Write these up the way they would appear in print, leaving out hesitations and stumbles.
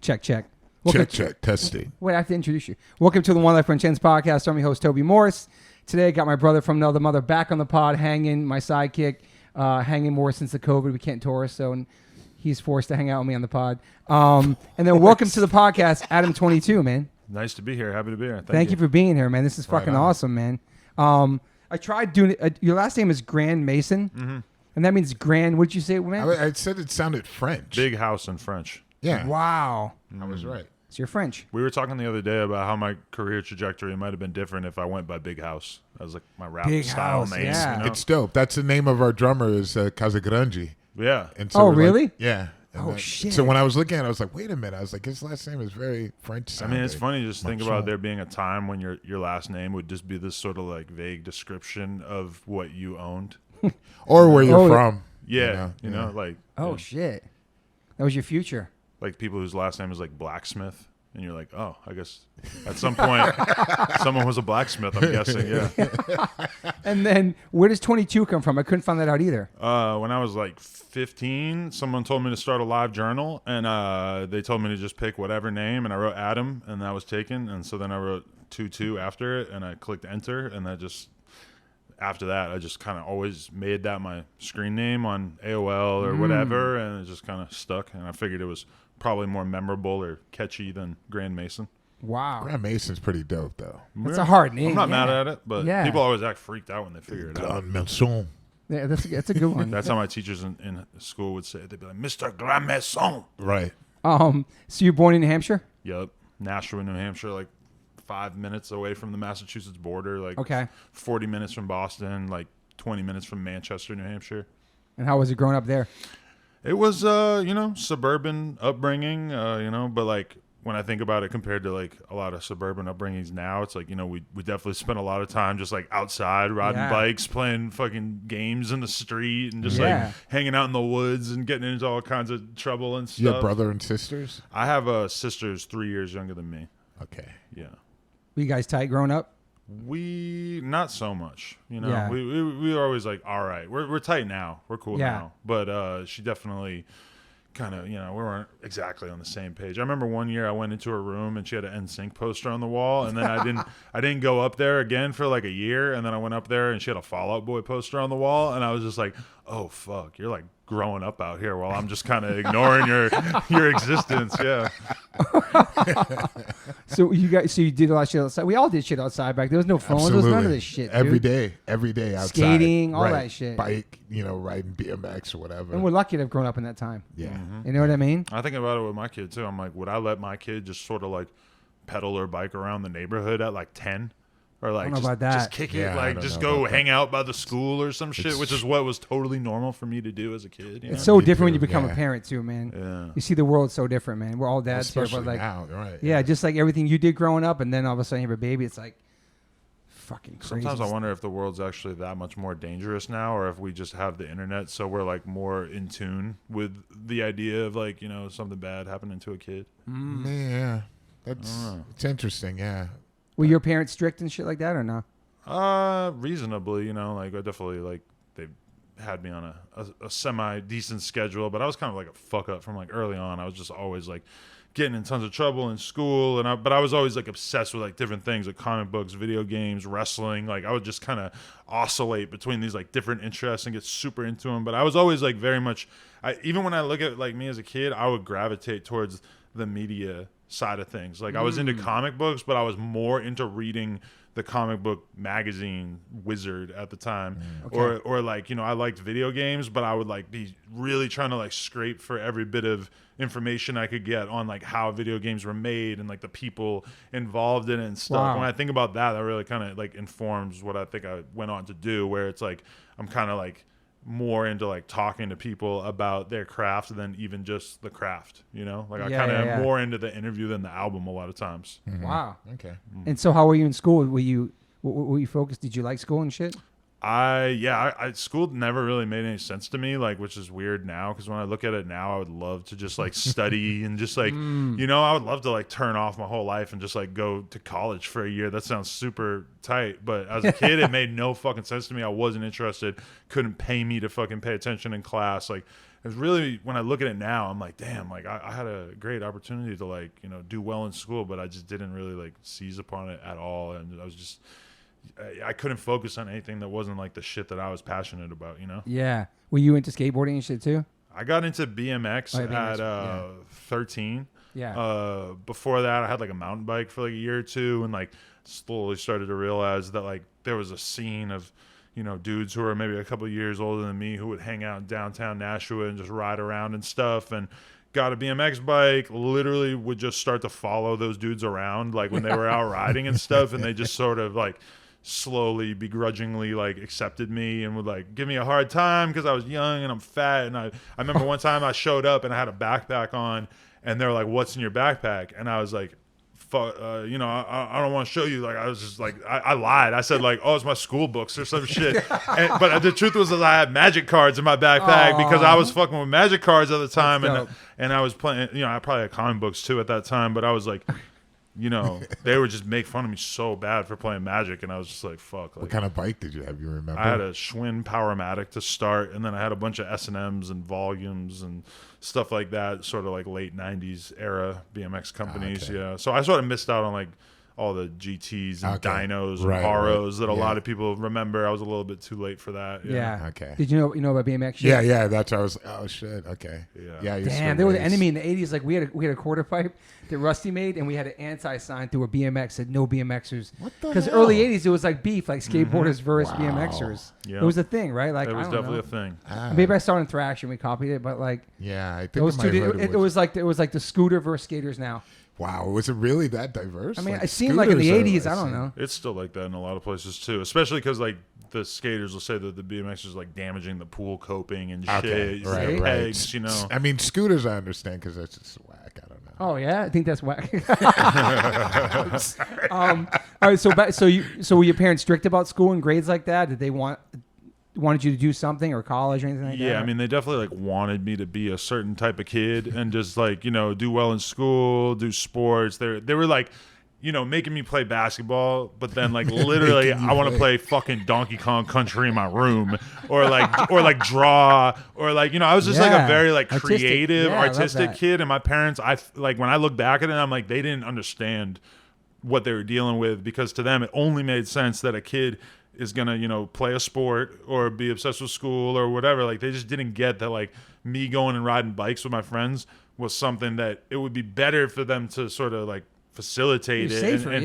Check. Check. Testing. Wait, I have to introduce you. Welcome to the One Life One Chance podcast. I'm your host, Toby Morse. Today, I got my brother from another mother back on the pod, hanging, my sidekick, hanging more since the COVID. We can't tour, so he's forced to hang out with me on the pod. And then welcome to the podcast, Adam22, man. Nice to be here. Happy to be here. Thank you for being here, man. This is fucking awesome, man. I tried doing it. Your last name is Grand Mason, and that means grand. What'd you say, man? I said it sounded French. Big house in French. Yeah. Wow. I was right. So you're French. We were talking the other day about how my career trajectory might have been different if I went by Big House. That was like my rap Big style House, name. yeah. You know? It's dope. That's the name of our drummer is Casagrande. Yeah. And Oh, we're really? Like, yeah. And Shit. So when I was looking at it, I was like, wait a minute. I was like, his last name is very French sounding. I mean, it's funny just think about there being a time when your last name would just be this sort of like vague description of what you owned. Or where you're from. Yeah. You know, like. Oh, yeah. shit. That was your future. Like people whose last name is like Blacksmith. And you're like, oh, I guess at some point someone was a blacksmith, I'm guessing, yeah. And then where does 22 come from? I couldn't find that out either. When I was like 15, someone told me to start a live journal, and they told me to just pick whatever name, and I wrote Adam, and that was taken. And so then I wrote 22 after it, and I clicked enter, and that just... After that, I just kind of always made that my screen name on AOL or whatever, and it just kind of stuck. And I figured it was probably more memorable or catchy than Grand Mason. Wow. Grand Mason's pretty dope, though. That's a hard name. I'm not mad at it, but Yeah. people always act freaked out when they figure it out. Grand Mason. Yeah, that's a good one. That's how my teachers in school would say it. They'd be like, Mr. Grand Mason. Right. So you're born in New Hampshire? Yep. Nashua, New Hampshire, like 5 minutes away from the Massachusetts border, like 40 minutes from Boston, like 20 minutes from Manchester, New Hampshire. And how was it growing up there? It was, suburban upbringing, but like when I think about it compared to like a lot of suburban upbringings now, it's like, we definitely spent a lot of time just like outside riding bikes, playing fucking games in the street and just like hanging out in the woods and getting into all kinds of trouble and stuff. You have brother and sisters? I have a sister who's 3 years younger than me. Okay. Yeah. Were you guys tight growing up? We not so much, Yeah. We were always like, all right, we're tight now, we're cool now. But she definitely kind of, we weren't exactly on the same page. I remember one year I went into her room and she had an NSYNC poster on the wall, and then I didn't go up there again for like a year, and then I went up there and she had a Fall Out Boy poster on the wall, and I was just like, oh fuck, you're like growing up out here while I'm just kind of ignoring your existence. Yeah. So you did a lot of shit outside. We all did shit outside back. There was no phones. Absolutely. There was none of this shit. Every dude. day outside. Skating, all that shit. Bike, riding BMX or whatever. And we're lucky to have grown up in that time. Yeah. You know what I mean? I think about it with my kid too. I'm like, would I let my kid just sort of like pedal or bike around the neighborhood at like 10? Or like just kick it, like just go hang out by the school or some shit, which is what was totally normal for me to do as a kid. It's so different when you become a parent too, man. Yeah. You see the world so different, man. We're all dads Especially here, but like, now, right? Yeah, just like everything you did growing up, and then all of a sudden you have a baby. It's like fucking crazy. Sometimes I wonder if the world's actually that much more dangerous now, or if we just have the internet, so we're like more in tune with the idea of like something bad happening to a kid. Yeah, it's interesting. Yeah. Were your parents strict and shit like that, or no? Reasonably, like I definitely like they had me on a semi decent schedule, but I was kind of like a fuck up from like early on. I was just always like getting in tons of trouble in school, but I was always like obsessed with like different things, like comic books, video games, wrestling. Like I would just kind of oscillate between these like different interests and get super into them. But I was always like very much, even when I look at like me as a kid, I would gravitate towards the media side of things. Like I was into comic books, but I was more into reading the comic book magazine Wizard at the time. Or like, I liked video games, but I would like be really trying to like scrape for every bit of information I could get on like how video games were made and like the people involved in it and stuff. Wow. When I think about that really kind of like informs what I think I went on to do, where it's like I'm kind of like more into like talking to people about their craft than even just the craft, like I kind of am more into the interview than the album a lot of times. Wow. Okay. And so how were you in school? Were you focused? Did you like school and shit? School never really made any sense to me, like, which is weird now, because when I look at it now, I would love to just like study and just like I would love to like turn off my whole life and just like go to college for a year. That sounds super tight, but as a kid it made no fucking sense to me. I wasn't interested, couldn't pay me to fucking pay attention in class. Like it's really, when I look at it now, I'm like, damn, like I had a great opportunity to like, do well in school, but I just didn't really like seize upon it at all. And I couldn't focus on anything that wasn't like the shit that I was passionate about, Yeah. Were you into skateboarding and shit too? I got into BMX at 13. Yeah. Before that, I had like a mountain bike for like a year or two, and like slowly started to realize that like there was a scene of dudes who were maybe a couple of years older than me who would hang out in downtown Nashua and just ride around and stuff, and got a BMX bike, literally would just start to follow those dudes around like when they were out riding and stuff, and they just sort of like slowly begrudgingly like accepted me and would like give me a hard time because I was young and I'm fat. And I remember one time I showed up and I had a backpack on, and they were like, "What's in your backpack?" And I was like, I don't want to show you. Like, I was just like, I lied. I said like, "Oh, it's my school books or some shit." But the truth was that I had magic cards in my backpack because I was fucking with magic cards at the time, and I was playing. I probably had comic books too at that time. But I was like, they would just make fun of me so bad for playing Magic, and I was just like, fuck. Like, what kind of bike did you have? You remember? I had a Schwinn Powermatic to start, and then I had a bunch of S&Ms and Volumes and stuff like that, sort of like late 90s era BMX companies. Okay. Yeah. So I sort of missed out on like all the GTs and dynos and Haros that a lot of people remember. I was a little bit too late for that. Yeah. Okay. Did you know about BMX shit? Yeah. That's what I was like, oh shit. Okay. Yeah. Damn, they were the enemy in the 80s. Like we had a quarter pipe that Rusty made, and we had an anti-sign through a BMX that no BMXers. What the hell? Because early 80s it was like beef, like skateboarders versus BMXers. Yeah. It was a thing, right? Like it was I don't definitely know. a thing. Maybe I started in thrash and we copied it, but like I think those two. It was like the scooter versus skaters now. Wow, was it really that diverse? I mean, like, it seemed like in the scooters 80s. I don't know. It's still like that in a lot of places too, especially because like the skaters will say that the BMX is like damaging the pool coping and shit. Right. Pegs, I mean, scooters I understand because that's just whack. I don't know. Oh yeah, I think that's whack. All right, so were your parents strict about school and grades like that? Did they wanted you to do something or college or anything like that? Yeah, I mean, they definitely like wanted me to be a certain type of kid and just like, do well in school, do sports. They were like, making me play basketball, but then like literally I want to play fucking Donkey Kong Country in my room or like draw or like, I was just like a very like creative, artistic kid. And my parents, when I look back at it, I'm like, they didn't understand what they were dealing with, because to them it only made sense that a kid is gonna play a sport or be obsessed with school or whatever. Like they just didn't get that like me going and riding bikes with my friends was something that it would be better for them to sort of like facilitate it. Safer, and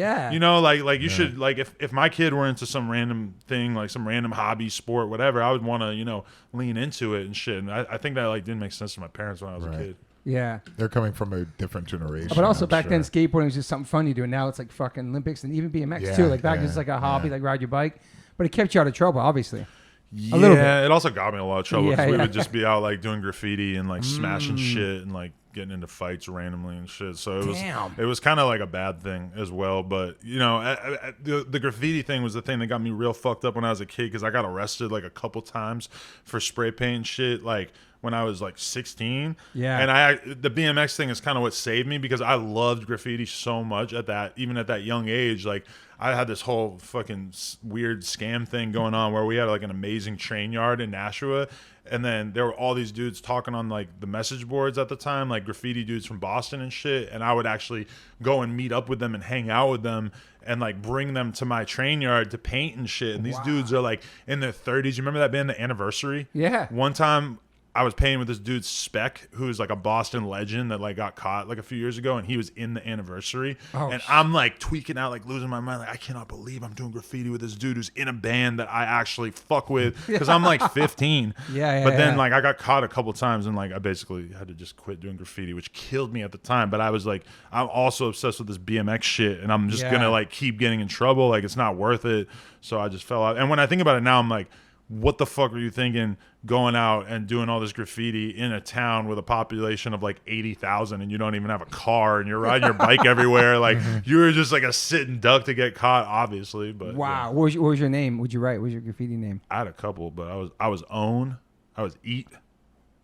you should, like if my kid were into some random thing, like some random hobby, sport, whatever, I would want to lean into it and shit. And I think that like didn't make sense to my parents when I was a kid. Yeah, they're coming from a different generation. But also back then, skateboarding was just something fun you do. And now it's like fucking Olympics and even BMX too. Like back then, it's like a hobby, like ride your bike. But it kept you out of trouble, obviously. Yeah, a little bit. It also got me in a lot of trouble because we would just be out like doing graffiti and like smashing shit and like getting into fights randomly and shit. So it was kind of like a bad thing as well. But the graffiti thing was the thing that got me real fucked up when I was a kid, because I got arrested like a couple times for spray paint shit like when I was like 16. Yeah. And the BMX thing is kind of what saved me, because I loved graffiti so much even at that young age. Like I had this whole fucking weird scam thing going on where we had like an amazing train yard in Nashua. And then there were all these dudes talking on like the message boards at the time, like graffiti dudes from Boston and shit. And I would actually go and meet up with them and hang out with them and like bring them to my train yard to paint and shit. And these dudes are like in their 30s. You remember that band, The Anniversary? Yeah. One time I was painting with this dude Spec, who's like a Boston legend that like got caught like a few years ago, and he was in The Anniversary. I'm like tweaking out, like losing my mind, like I cannot believe I'm doing graffiti with this dude who's in a band that I actually fuck with, because I'm like 15. But then like I got caught a couple times, and like I basically had to just quit doing graffiti, which killed me at the time. But I was like, I'm also obsessed with this BMX shit, and I'm just gonna like keep getting in trouble. Like it's not worth it. So I just fell out. And when I think about it now, I'm like, what the fuck were you thinking going out and doing all this graffiti in a town with a population of like 80,000 and you don't even have a car and you're riding your bike everywhere? Like you were just like a sitting duck to get caught, obviously. But wow. What was your name? What'd you write? What was your graffiti name? I had a couple, but I was Own. I was Eat.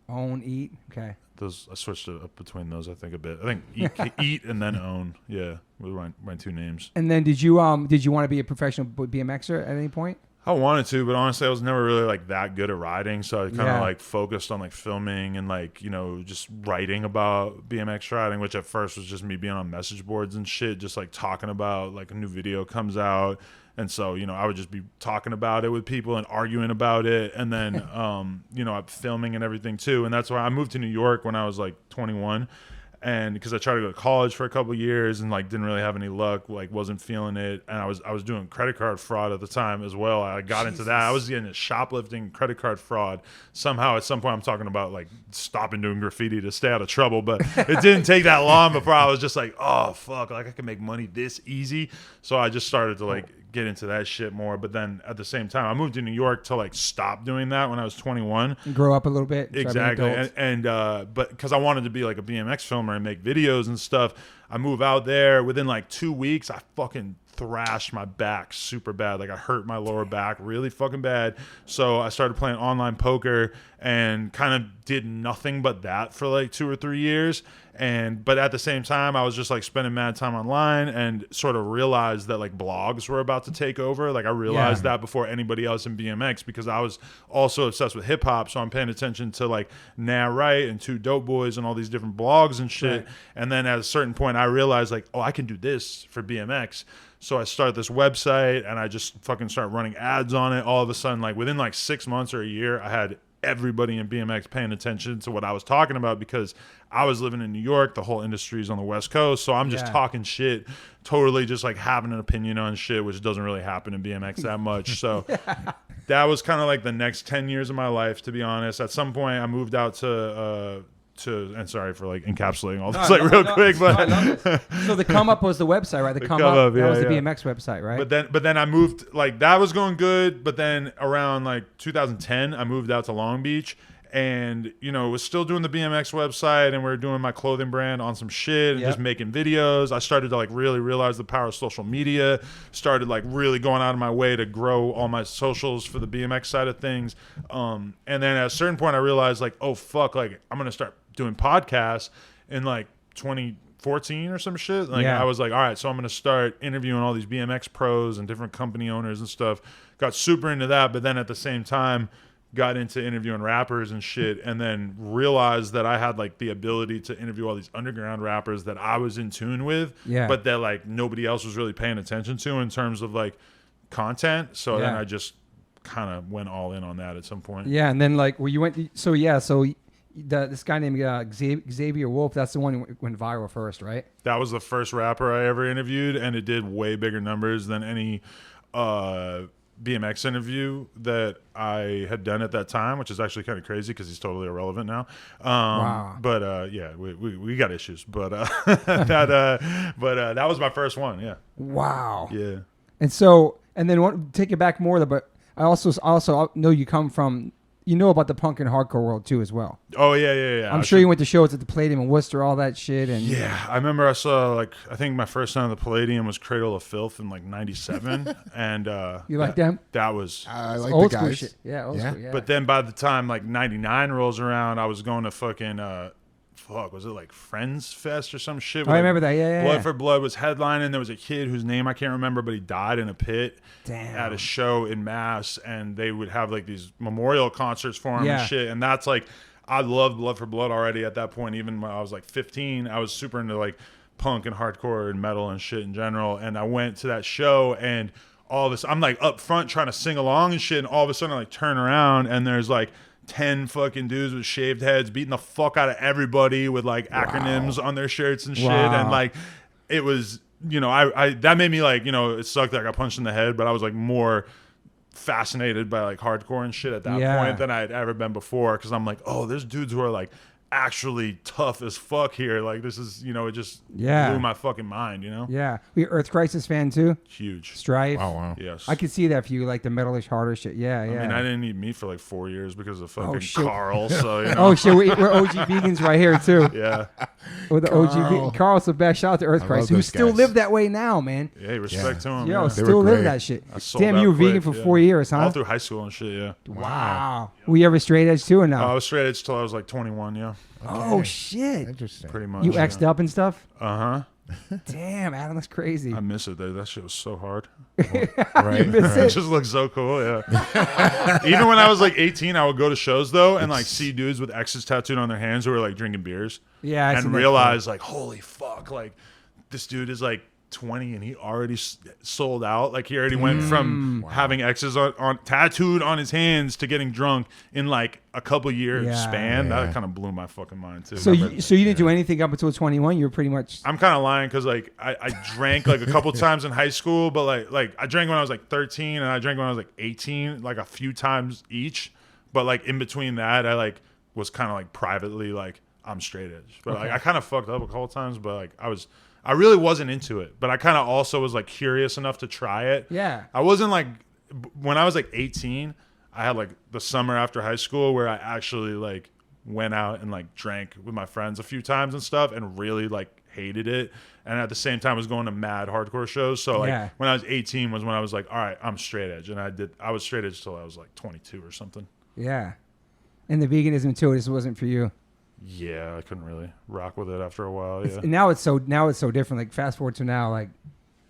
Own, Eat. Okay. I switched it up between those, I think, a bit. I think Eat and then Own. Yeah, with my two names. And then did you want to be a professional BMXer at any point? I wanted to, but honestly, I was never really like that good at riding. So I kind of Yeah. like focused on like filming and like, you know, just writing about BMX riding, which at first was just me being on message boards and shit, just like talking about like a new video comes out. And so, you know, I would just be talking about it with people and arguing about it. And then, you know, I'm filming and everything too. And that's why I moved to New York when I was like 21. And because I tried to go to college for a couple of years and like didn't really have any luck, like wasn't feeling it, and I was doing credit card fraud at the time as well. I got into that. I was getting into shoplifting, credit card fraud. Somehow at some point I'm talking about like stopping doing graffiti to stay out of trouble, but it didn't take that long before I was just like, oh fuck, like I can make money this easy. So I just started to like get into that shit more. But then at the same time, I moved to New York to like stop doing that when I was 21. Grow up a little bit. Exactly. And but because I wanted to be like a BMX filmer and make videos and stuff, I moved out there. Within like 2 weeks, I fucking thrashed my back super bad. Like I hurt my lower back really fucking bad. So I started playing online poker and kind of did nothing but that for like 2 or 3 years. But at the same time, I was just like spending mad time online and sort of realized that like blogs were about to take over. Like I realized that before anybody else in BMX, because I was also obsessed with hip hop. So I'm paying attention to like Nah Right and Two Dope Boys and all these different blogs and shit. Right. And then at a certain point, I realized like, oh, I can do this for BMX. So I started this website and I just fucking started running ads on it. All of a sudden, like within like 6 months or a year, I had everybody in BMX paying attention to what I was talking about, because I was living in New York. The whole industry is on the West Coast. So I'm just talking shit, totally just like having an opinion on shit, which doesn't really happen in BMX that much. So that was kind of like the next 10 years of my life, to be honest. At some point I moved out to and sorry for like encapsulating all this real quick, but so the Come Up was the website, right? The Come Up, that was the BMX website, right? But then I moved, like that was going good, but then around like 2010 I moved out to Long Beach, and you know, was still doing the BMX website, and we were doing my clothing brand on some shit and just making videos. I started to like really realize the power of social media, started like really going out of my way to grow all my socials for the BMX side of things. And then at a certain point I realized like, oh fuck, like I'm gonna start doing podcasts in like 2014 or some shit. Like I was like, all right, so I'm gonna start interviewing all these BMX pros and different company owners and stuff. Got super into that, but then at the same time got into interviewing rappers and shit, and then realized that I had like the ability to interview all these underground rappers that I was in tune with, but that like nobody else was really paying attention to in terms of like content. So then I just kind of went all in on that at some point. Yeah, and then like where you went, so this guy named Xavier Wolf, that's the one who went viral first, right? That was the first rapper I ever interviewed, and it did way bigger numbers than any BMX interview that I had done at that time, which is actually kind of crazy because he's totally irrelevant now. Wow. But yeah, we got issues. But that was my first one. Yeah. Wow. Yeah. And so, and then take it back more, but I also know you come from, you know about the punk and hardcore world too as well. Oh yeah. I'm sure you went to shows at the Palladium in Worcester, all that shit. And yeah, I remember I saw like, I think my first time at the Palladium was Cradle of Filth in like '97, and you like them? That was I like old the school guys. shit. Yeah, old school. Yeah. But then by the time like '99 rolls around, I was going to fucking was it like Friends Fest or some shit? I remember that. Yeah. Blood for Blood was headlining. There was a kid whose name I can't remember, but he died in a pit at a show in Mass, and they would have like these memorial concerts for him and shit. And that's like, I loved Blood for Blood already at that point. Even when I was like 15, I was super into like punk and hardcore and metal and shit in general. And I went to that show, and all of this, I'm like up front trying to sing along and shit, and all of a sudden I like turn around and there's like 10 fucking dudes with shaved heads beating the fuck out of everybody with like acronyms on their shirts and shit. And like, it was, you know, I that made me like, you know, it sucked that I got punched in the head, but I was like more fascinated by like hardcore and shit at that point than I'd ever been before. Cause I'm like, oh, there's dudes who are like actually tough as fuck here. Like this is, you know, it just blew my fucking mind, you know? Yeah. Were you Earth Crisis fan too? Huge. Strife? Oh, wow. Yes. I could see that for you, like the metalish, harder shit. Yeah. I mean, I didn't eat meat for like 4 years because of fucking shit. Carl. So, you know. Oh shit, we're OG vegans right here too. Yeah. With the OG Carl's the best. Shout out to Earth Crisis, who still live that way now, man. Yeah, respect to him. Yo, Yeah. still live that shit. Damn, you were vegan for 4 years, huh? All through high school and shit, yeah. Wow. Were you ever straight edge too or no? I was straight edge till I was like 21, yeah. Oh shit. Interesting. Pretty much. You X'd up and stuff? Uh-huh. Damn, Adam, that's crazy. I miss it though. That shit was so hard. Right. It just looks so cool. Yeah. Even when I was like 18, I would go to shows though and like see dudes with X's tattooed on their hands who were like drinking beers. Yeah, and realize like, holy fuck, like this dude is like 20 and he already sold out. Like he already went from having X's on tattooed on his hands to getting drunk in like a couple years span. That kind of blew my fucking mind too. So you didn't do anything up until 21. You were pretty much. I'm kind of lying because like I drank like a couple times in high school, but like I drank when I was like 13 and I drank when I was like 18, like a few times each. But like in between that, I like was kind of like privately like I'm straight edge. But like I kind of fucked up a couple times, but like I really wasn't into it, but I kind of also was like curious enough to try it. Yeah. I wasn't like, when I was like 18, I had like the summer after high school where I actually like went out and like drank with my friends a few times and stuff and really like hated it. And at the same time I was going to mad hardcore shows. So like when I was 18 was when I was like, all right, I'm straight edge. And I was straight edge till I was like 22 or something. Yeah. And the veganism too, it just wasn't for you. Yeah, I couldn't really rock with it after a while. Yeah. Now it's so different. Like fast forward to now, like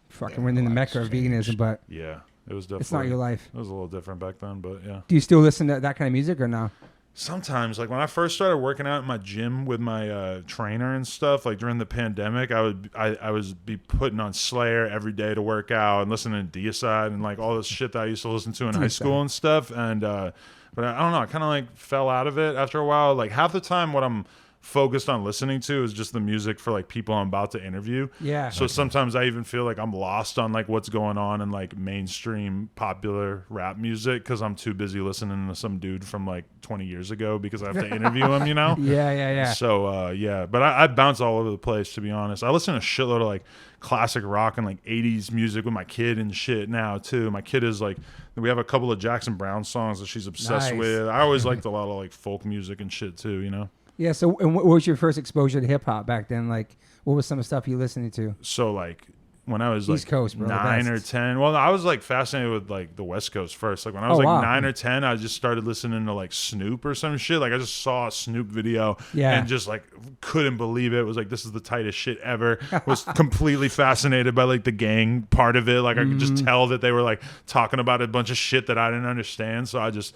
fucking we're in the mecca of veganism, but yeah, it was definitely. It's not your life. It was a little different back then, but yeah. Do you still listen to that kind of music or no? Sometimes, like when I first started working out in my gym with my trainer and stuff, like during the pandemic, I would be putting on Slayer every day to work out and listening to Deicide and like all this shit that I used to listen to in high school and stuff. And but I don't know, I kind of like fell out of it after a while. Like half the time, what I'm focused on listening to is just the music for like people I'm about to interview. Yeah. So sometimes I even feel like I'm lost on like what's going on in like mainstream popular rap music because I'm too busy listening to some dude from like 20 years ago because I have to interview him, you know? Yeah. So but I bounce all over the place, to be honest. I listen to a shitload of like classic rock and like 80s music with my kid and shit now too. My kid is like, we have a couple of Jackson Brown songs that she's obsessed with. I always liked a lot of like folk music and shit too, you know? Yeah, so and what was your first exposure to hip-hop back then? Like, what was some of the stuff you listening to? So, like, when I was, East like, Coast, bro, 9 or 10. Well, I was, like, fascinated with, like, the West Coast first. Like, when I was, 9 or 10, I just started listening to, like, Snoop or some shit. Like, I just saw a Snoop video and just, like, couldn't believe it. It was like, this is the tightest shit ever. Was completely fascinated by, like, the gang part of it. Like, I could just tell that they were, like, talking about a bunch of shit that I didn't understand. So I just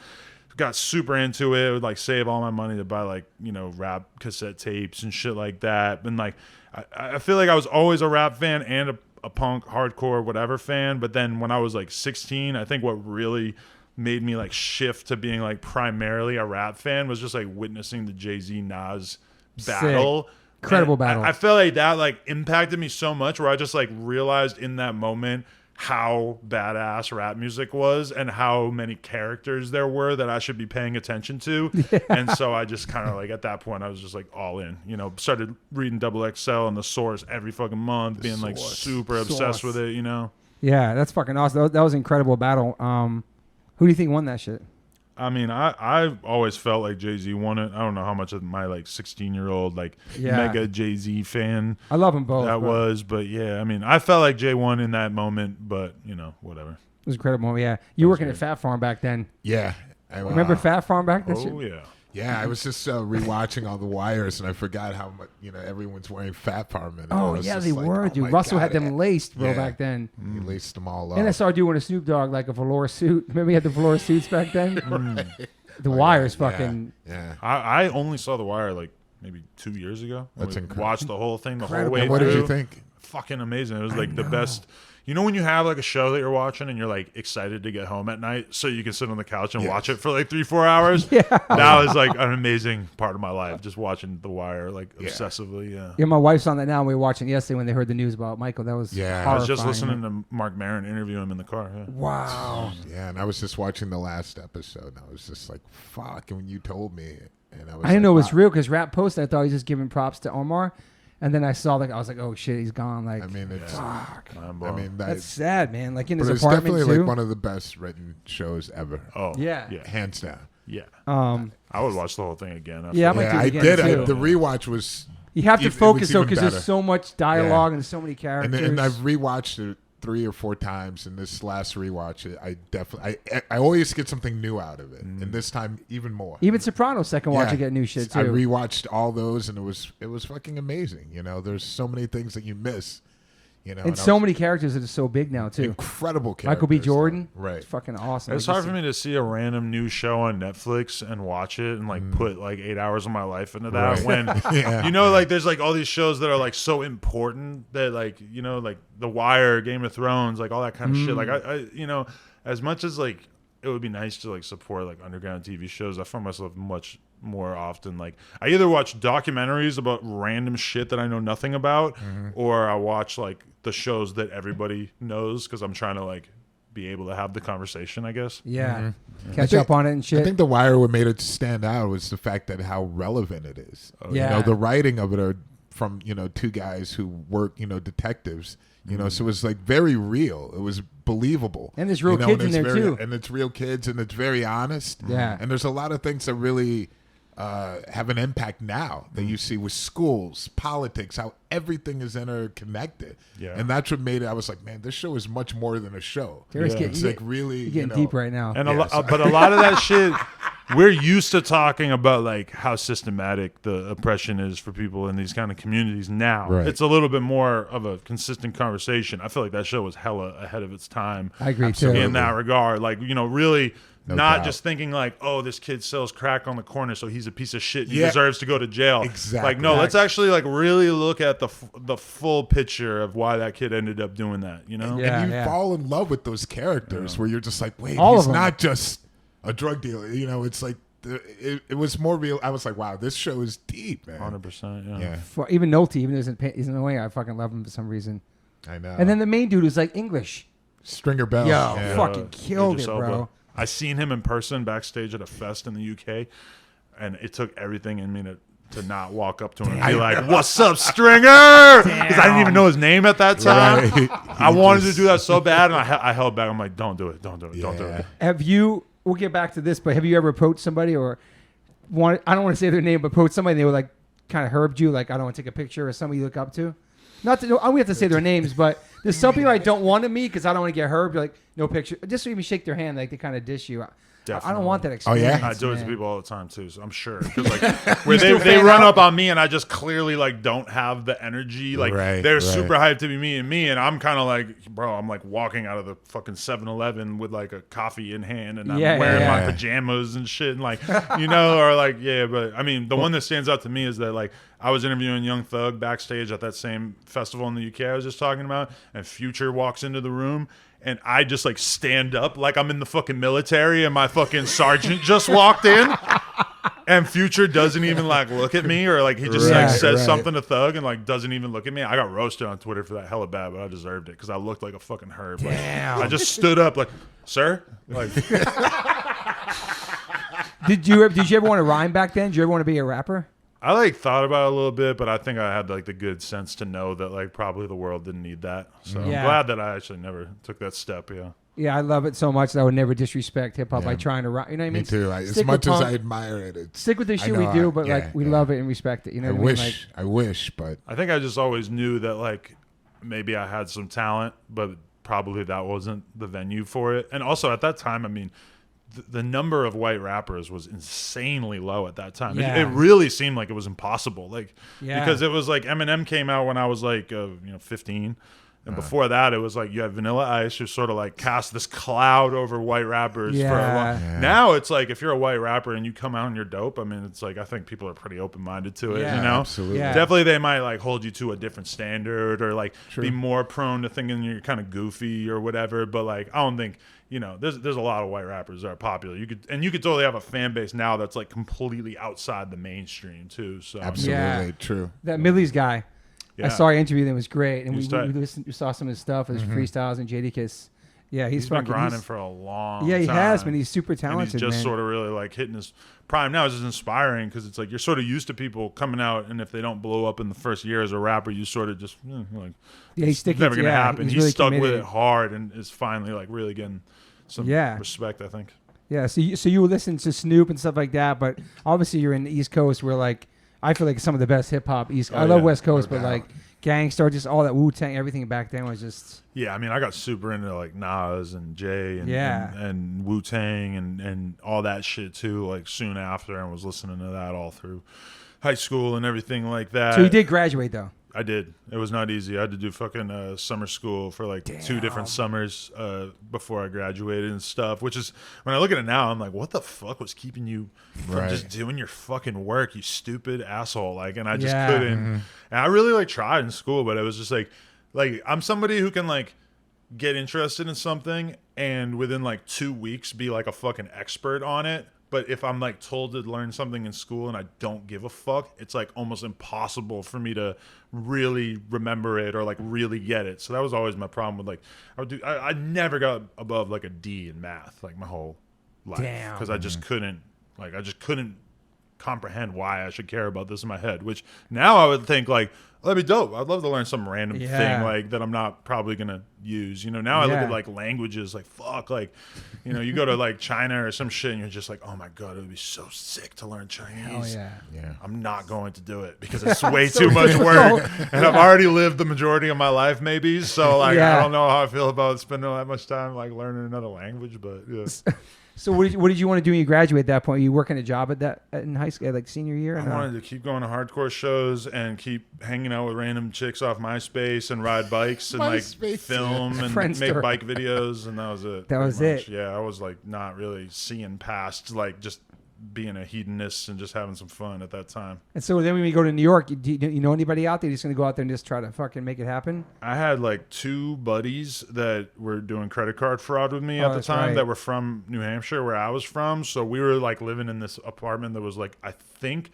got super into it. Would like save all my money to buy like, you know, rap cassette tapes and shit like that. And like I feel like I was always a rap fan and a punk, hardcore, whatever fan. But then when I was like 16, I think what really made me like shift to being like primarily a rap fan was just like witnessing the Jay-Z Nas battle. Sick. Incredible battle. I felt like that like impacted me so much where I just like realized in that moment how badass rap music was and how many characters there were that I should be paying attention to. And so I just kind of like at that point I was just like all in, you know, started reading XXL and The Source every fucking month, being like super obsessed with it, you know? Yeah, that's fucking awesome. That was an incredible battle. Who do you think won that shit? I mean, I always felt like Jay-Z won it. I don't know how much of my like 16-year-old like mega Jay-Z fan I love them both. was, but yeah, I mean, I felt like Jay won in that moment, but you know, whatever. It was incredible. Yeah, you were working at Fat Farm back then. Yeah, remember Fat Farm back then? Oh yeah. Yeah, I was just rewatching all the wires, and I forgot how much everyone's wearing Fat Farm in it. Oh yeah, they were, dude. Russell had them laced, bro, back then. He laced them all up. And I saw doing a Snoop Dogg like a velour suit. Remember he had the velour suits back then? The Wire's fucking. Yeah. I only saw The Wire like maybe 2 years ago. That's incredible. Watched the whole thing the whole way and what through. did you think? Fucking amazing. It was like the best. You know when you have like a show that you're watching and you're like excited to get home at night so you can sit on the couch and watch it for like 3-4 hours? Yeah. That was like an amazing part of my life, just watching The Wire like obsessively. Yeah, my wife's on that now. We were watching yesterday when they heard the news about Michael. That was horrifying. I was just listening to Mark Maron interview him in the car. Yeah. Wow. Yeah, and I was just watching the last episode and I was just like, fuck. And when you told me, and I didn't know it was real because Rap posted, I thought he was just giving props to Omar. And then I saw I was like, oh shit, he's gone. Like, I mean, it's fuck. I mean, that's sad, man. Like in his but it's apartment definitely too. like one of the best written shows ever. Oh yeah, hands down. Yeah. I would watch the whole thing again. Yeah, I might do it again too. The rewatch was. You have to focus though because there's so much dialogue and so many characters. And I've rewatched it 3 or 4 times, and this last rewatch, I always get something new out of it, and this time even more. Even Sopranos second watch, you get new shit too. I rewatched all those, and it was fucking amazing. You know, there's so many things that you miss. You know, and so many characters that are so big now too. Incredible characters. Michael B. Jordan, right? It's fucking awesome. It's hard for me to see a random new show on Netflix and watch it and like put like 8 hours of my life into that when you know, like there's like all these shows that are like so important that like, you know, like The Wire, Game of Thrones, like all that kind of shit. Like I you know, as much as like it would be nice to like support like underground TV shows, I find myself much more often like I either watch documentaries about random shit that I know nothing about, or I watch like the shows that everybody knows because I'm trying to like be able to have the conversation, I guess. Yeah. Catch up on it and shit. I think The Wire, what made it stand out was the fact that how relevant it is. You know, the writing of it are from, you know, 2 guys who work, you know, detectives. You know, so it was like very real. It was believable. And there's real kids in there too. And it's real kids, and it's very honest. Yeah. And there's a lot of things that really have an impact now that you see with schools, politics, how everything is interconnected. Yeah. And that's what made it. I was like, man, this show is much more than a show. It's like really you're getting deep right now. And but a lot of that shit, we're used to talking about like how systematic the oppression is for people in these kind of communities now. Right. It's a little bit more of a consistent conversation. I feel like that show was hella ahead of its time. I agree too. In that regard, like, you know, really No not doubt. just thinking like, oh, this kid sells crack on the corner, so he's a piece of shit. He deserves to go to jail. Exactly. Like, no, let's actually like really look at the full picture of why that kid ended up doing that. You know? And you fall in love with those characters where you're just like, wait, All he's of them. not just a drug dealer. You know, it's like it was more real. I was like, wow, this show is deep, man. 100%. Yeah, For, even Nolte, even though he's in the way, I fucking love him for some reason. I know. And then the main dude who's like English. Stringer Bell. Yo, fucking killed Idris it, Elba. bro. I seen him in person backstage at a fest in the UK, and it took everything in me to not walk up to him and be like, "What's up, Stringer?" Because I didn't even know his name at that time. Right. I wanted to do that so bad, and I held back. I'm like, "Don't do it, don't do it, don't do it." Have you? We'll get back to this, but have you ever approached somebody or I don't want to say their name, but approached somebody and they were like kind of herbed you, like I don't want to take a picture or somebody you look up to? Not to, we have to say their names, but there's some people I don't want to meet because I don't want to get herbed. Like no picture, just so even shake their hand, like they kind of dish you. I don't want that experience. I do it to people all the time too, so I'm sure. Because like where they run up on me and I just clearly like don't have the energy. Like they're super hyped to be meeting me, and I'm kind of like, bro, I'm like walking out of the fucking 7-Eleven with like a coffee in hand, and I'm wearing my pajamas and shit, and like you know, or like but I mean, the one that stands out to me is that like I was interviewing Young Thug backstage at that same festival in the UK I was just talking about, and Future walks into the room. And I just like stand up like I'm in the fucking military and my fucking sergeant just walked in. And Future doesn't even like look at me, or like he just like says something to Thug and like doesn't even look at me. I got roasted on Twitter for that hella bad, but I deserved it because I looked like a fucking herb. Like, I just stood up like, sir? Like Did you ever want to rhyme back then? Did you ever want to be a rapper? I like thought about it a little bit, but I think I had like the good sense to know that like probably the world didn't need that. So I'm glad that I actually never took that step. Yeah, I love it so much that I would never disrespect hip hop by trying to rap. You know what I mean? Me too. As much as I admire it, stick with the shit we do, but like we love it and respect it. You know what I mean? Like, I wish, but I think I just always knew that like maybe I had some talent, but probably that wasn't the venue for it. And also at that time, I mean, the number of white rappers was insanely low at that time. It really seemed like it was impossible. Like because it was like Eminem came out when I was like 15. And before that, it was like you had Vanilla Ice, who sort of like cast this cloud over white rappers for a long. Now it's like if you're a white rapper and you come out and you're dope, I mean, it's like I think people are pretty open minded to it. You know, absolutely. Definitely they might like hold you to a different standard or like be more prone to thinking you're kind of goofy or whatever. But like I don't think there's a lot of white rappers that are popular. You could totally have a fan base now that's like completely outside the mainstream too. So absolutely true. That Millie's guy. Yeah. I saw an interview that was great, and we saw some of his stuff, his freestyles and Jadakiss. Yeah, he's been grinding for a long time. Yeah, he has, man. He's super talented. And he's just sort of really like hitting his prime now. It's just inspiring because it's like you're sort of used to people coming out, and if they don't blow up in the first year as a rapper, you sort of just like he's sticking. It's never gonna happen. He's really stuck committed with it hard and is finally like really getting some respect, I think. Yeah, so you listen to Snoop and stuff like that, but obviously you're in the East Coast where like I feel like some of the best hip hop East. I love West Coast, but like Gangster, just all that Wu-Tang, everything back then was just... Yeah, I mean, I got super into like Nas and Jay and and Wu-Tang and all that shit too, like soon after, and was listening to that all through high school and everything like that. So you did graduate though? I did. It was not easy. I had to do fucking summer school for like 2 different summers before I graduated and stuff, which is, when I look at it now, I'm like, what the fuck was keeping you from just doing your fucking work, you stupid asshole? Like, and I just couldn't. Mm-hmm. And I really like tried in school, but it was just like I'm somebody who can like get interested in something and within like 2 weeks be like a fucking expert on it. But if I'm like told to learn something in school and I don't give a fuck, it's like almost impossible for me to really remember it or like really get it. So that was always my problem with like, I never got above like a D in math like my whole life. Because I just couldn't comprehend why I should care about this in my head, which now I would think like, oh, that'd be dope. I'd love to learn some random thing like that I'm not probably gonna use. You know, now I look at like languages, like fuck, like, you know, you go to like China or some shit and you're just like, oh my god, it would be so sick to learn Chinese. Hell yeah. I'm not going to do it because it's way too much work, and I've already lived the majority of my life maybe. So like I don't know how I feel about spending that much time like learning another language, but yeah. So what did you want to do when you graduate at that point? Were you working a job in high school, like senior year? I wanted to keep going to hardcore shows and keep hanging out with random chicks off MySpace and ride bikes and like film and make bike videos, and that was it. That was it. Yeah, I was like not really seeing past like just being a hedonist and just having some fun at that time. And so then when you go to New York, you know anybody out there? You're just going to go out there and just try to fucking make it happen? I had like 2 buddies that were doing credit card fraud with me at the time that were from New Hampshire, where I was from. So we were like living in this apartment that was like, I think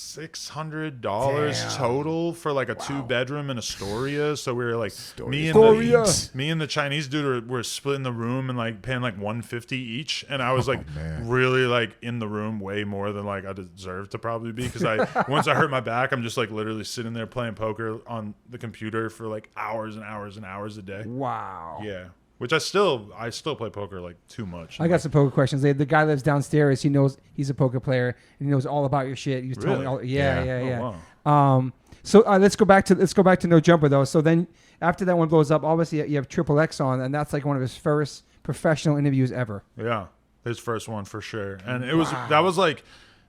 $600 total for like a 2-bedroom in Astoria. So we were like, me and the Chinese dude were splitting the room and like paying like $150 each, and I was like really like in the room way more than like I deserved to probably be, because once I hurt my back, I'm just like literally sitting there playing poker on the computer for like hours and hours and hours a day. Wow. Yeah. Which I still play poker like too much. I got some poker questions. The guy lives downstairs. He knows he's a poker player and he knows all about your shit. He was telling me all. Yeah. Oh, wow. So let's go back to No Jumper though. So then after that one blows up, obviously you have Triple X on, and that's like one of his first professional interviews ever. Yeah, his first one for sure. And that was like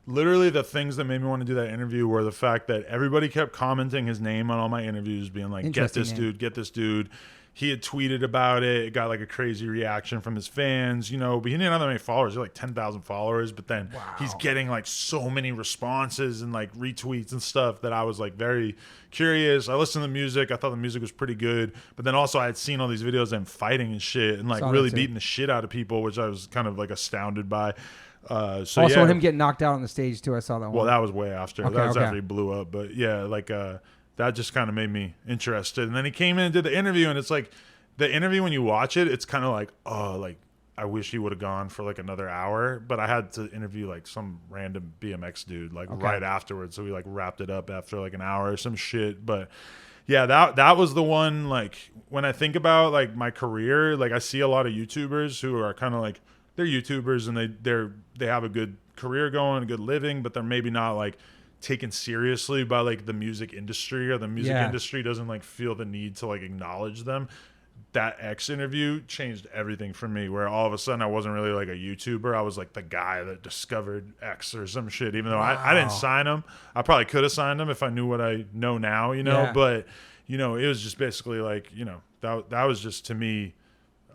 literally the things that made me want to do that interview were the fact that everybody kept commenting his name on all my interviews, being like, get this dude. He had tweeted about it. It got like a crazy reaction from his fans, you know, but he didn't have that many followers. He had like 10,000 followers, but then he's getting like so many responses and like retweets and stuff that I was like very curious. I listened to the music. I thought the music was pretty good, but then also I had seen all these videos of him fighting and shit and like really beating the shit out of people, which I was kind of like astounded by. Him getting knocked out on the stage too. I saw that one. Well, that was way after. That was after he blew up, but yeah, like that just kind of made me interested. And then he came in and did the interview, and it's like the interview, when you watch it, it's kind of like, oh, like I wish he would have gone for like another hour, but I had to interview like some random BMX dude like right afterwards. So we like wrapped it up after like an hour or some shit. But yeah, that was the one, like when I think about like my career, like I see a lot of YouTubers who are kind of like, they're YouTubers and they have a good career going, a good living, but they're maybe not like taken seriously by like the music industry, or the music industry doesn't like feel the need to like acknowledge them. That X interview changed everything for me, where all of a sudden I wasn't really like a YouTuber. I was like the guy that discovered X or some shit, even though I didn't sign him. I probably could have signed him if I knew what I know now, you know, but you know, it was just basically like, you know, that was just to me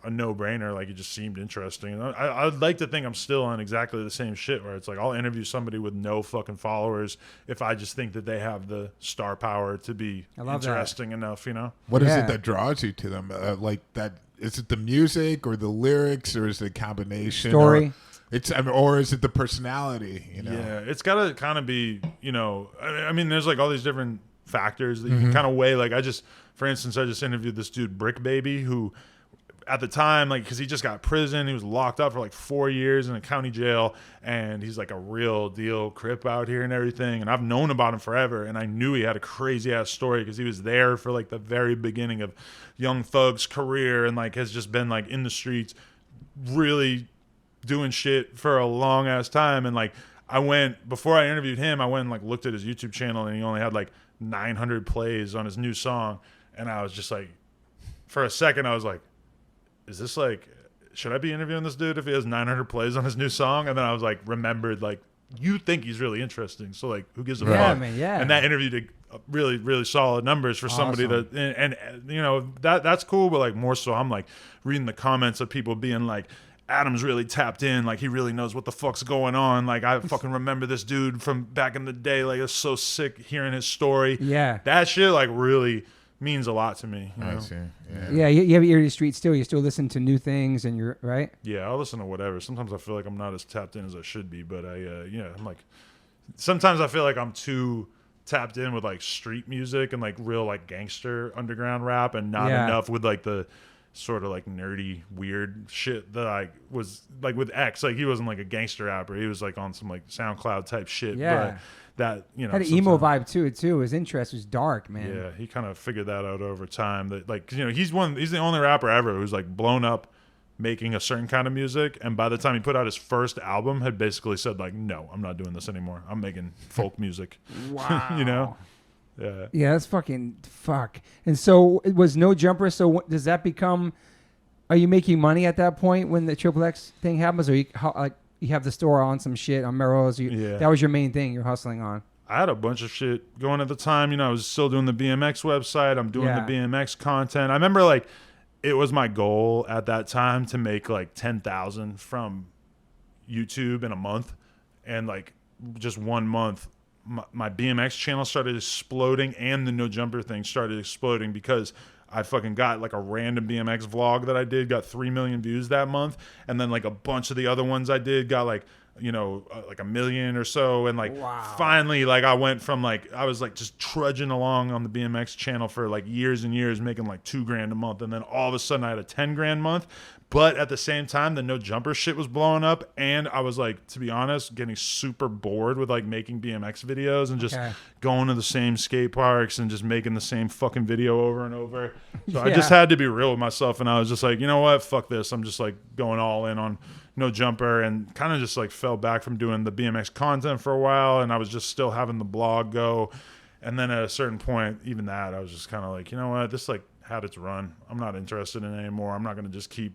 a no-brainer. Like, it just seemed interesting. And I'd like to think I'm still on exactly the same shit, where it's like I'll interview somebody with no fucking followers if I just think that they have the star power to be interesting enough, you know? What is it that draws you to them? Like that, is it the music or the lyrics, or is it a combination? Story? Or is it the personality, you know? Yeah, it's got to kind of be, you know, I mean, there's like all these different factors that you can kind of weigh. Like for instance, I just interviewed this dude, Brick Baby, who at the time, like, because he just got prison, he was locked up for like 4 years in a county jail, and he's like a real deal Crip out here and everything, and I've known about him forever, and I knew he had a crazy ass story because he was there for like the very beginning of Young Thug's career, and like has just been like in the streets really doing shit for a long ass time. And like before I interviewed him, I went and like looked at his YouTube channel, and he only had like 900 plays on his new song. And I was just like, for a second, I was like, is this like, should I be interviewing this dude if he has 900 plays on his new song? And then I was like, remembered, like, you think he's really interesting. So, like, who gives a fuck? Man, yeah. And that interview did really, really solid numbers for somebody that, and you know, that's cool. But, like, more so, I'm, like, reading the comments of people being like, Adam's really tapped in. Like, he really knows what the fuck's going on. Like, I fucking remember this dude from back in the day. Like, it's so sick hearing his story. Yeah. That shit, like, really means a lot to me. You know? I see. Yeah, you have ear to the street still. You still listen to new things, and you're right. Yeah, I'll listen to whatever. Sometimes I feel like I'm not as tapped in as I should be, but I'm like, sometimes I feel like I'm too tapped in with like street music and like real like gangster underground rap, and not enough with like the sort of like nerdy weird shit that I was like with X. Like, he wasn't like a gangster rapper. He was like on some like SoundCloud type shit. Yeah. But that, you know, had an emo vibe to it too. His interest was dark, man. Yeah, he kind of figured that out over time. That, like, you know, he's the only rapper ever who's like blown up making a certain kind of music, and by the time he put out his first album, had basically said like, no, I'm not doing this anymore. I'm making folk music. Wow. You know? Yeah, that's fucking fuck. And so it was No Jumper. So does that become? Are you making money at that point when the Triple X thing happens, or you have the store on some shit on Melrose? That was your main thing you're hustling on. I had a bunch of shit going at the time. You know, I was still doing the BMX website. I'm doing the BMX content. I remember like it was my goal at that time to make like 10,000 from YouTube in a month, and like just 1 month. My BMX channel started exploding, and the No Jumper thing started exploding because I fucking got like a random BMX vlog that I did, got 3 million views that month. And then like a bunch of the other ones I did got like, you know, like 1 million or so. And like finally, like I went from like, I was like just trudging along on the BMX channel for like years and years, making like $2,000 a month. And then all of a sudden I had a $10,000 month. But at the same time, the No Jumper shit was blowing up, and I was like, to be honest, getting super bored with like making BMX videos and just going to the same skate parks and just making the same fucking video over and over. So I just had to be real with myself, and I was just like, you know what, fuck this. I'm just like going all in on No Jumper, and kind of just like fell back from doing the BMX content for a while, and I was just still having the blog go. And then at a certain point, even that, I was just kind of like, you know what, this like had its run. I'm not interested in it anymore. I'm not going to just keep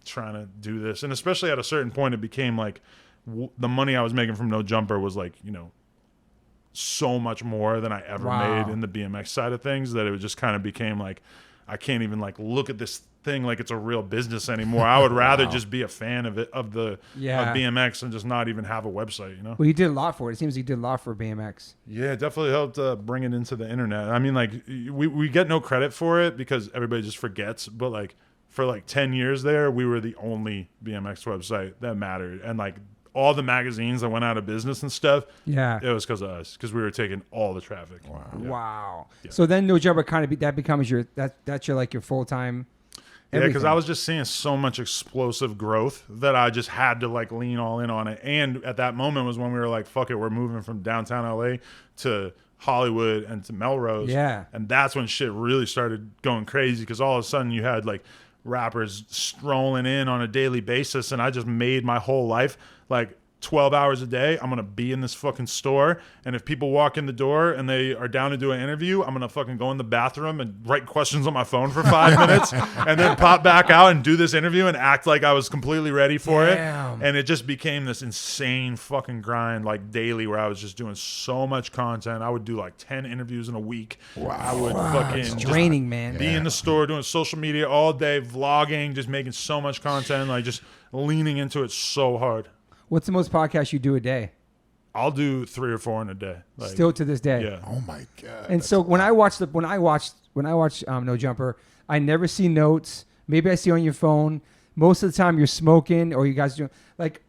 trying to do this. And especially at a certain point, it became like the money I was making from No Jumper was like, you know, so much more than I ever made in the BMX side of things, that it just kind of became like, I can't even like look at this thing like it's a real business anymore. I would rather just be a fan of it, of BMX, and just not even have a website, you know? Well, you did a lot for it. It seems you did a lot for BMX. Yeah, it definitely helped bring it into the internet. I mean, like we get no credit for it because everybody just forgets, but like for like 10 years there, we were the only BMX website that mattered. And like all the magazines that went out of business and stuff, it was because of us, because we were taking all the traffic. Wow. Yeah. So then No Jumper kind of that becomes your that's your like your full-time everything. Yeah, because I was just seeing so much explosive growth that I just had to like lean all in on it. And at that moment was when we were like, fuck it, we're moving from downtown LA to Hollywood and to Melrose. Yeah. And that's when shit really started going crazy, because all of a sudden you had like rappers strolling in on a daily basis, and I just made my whole life like 12 hours a day. I'm going to be in this fucking store, and if people walk in the door and they are down to do an interview, I'm going to fucking go in the bathroom and write questions on my phone for 5 minutes and then pop back out and do this interview and act like I was completely ready for it. And it just became this insane fucking grind, like daily, where I was just doing so much content. I would do like 10 interviews in a week. I would fucking it's draining, man. Be in the store doing social media all day, vlogging, just making so much content, like just leaning into it so hard. What's the most podcasts you do a day? I'll do 3 or 4 in a day. Like, still to this day. Yeah. Oh my god. And so when I watch No Jumper, I never see notes. Maybe I see on your phone. Most of the time you're smoking, or you guys doing like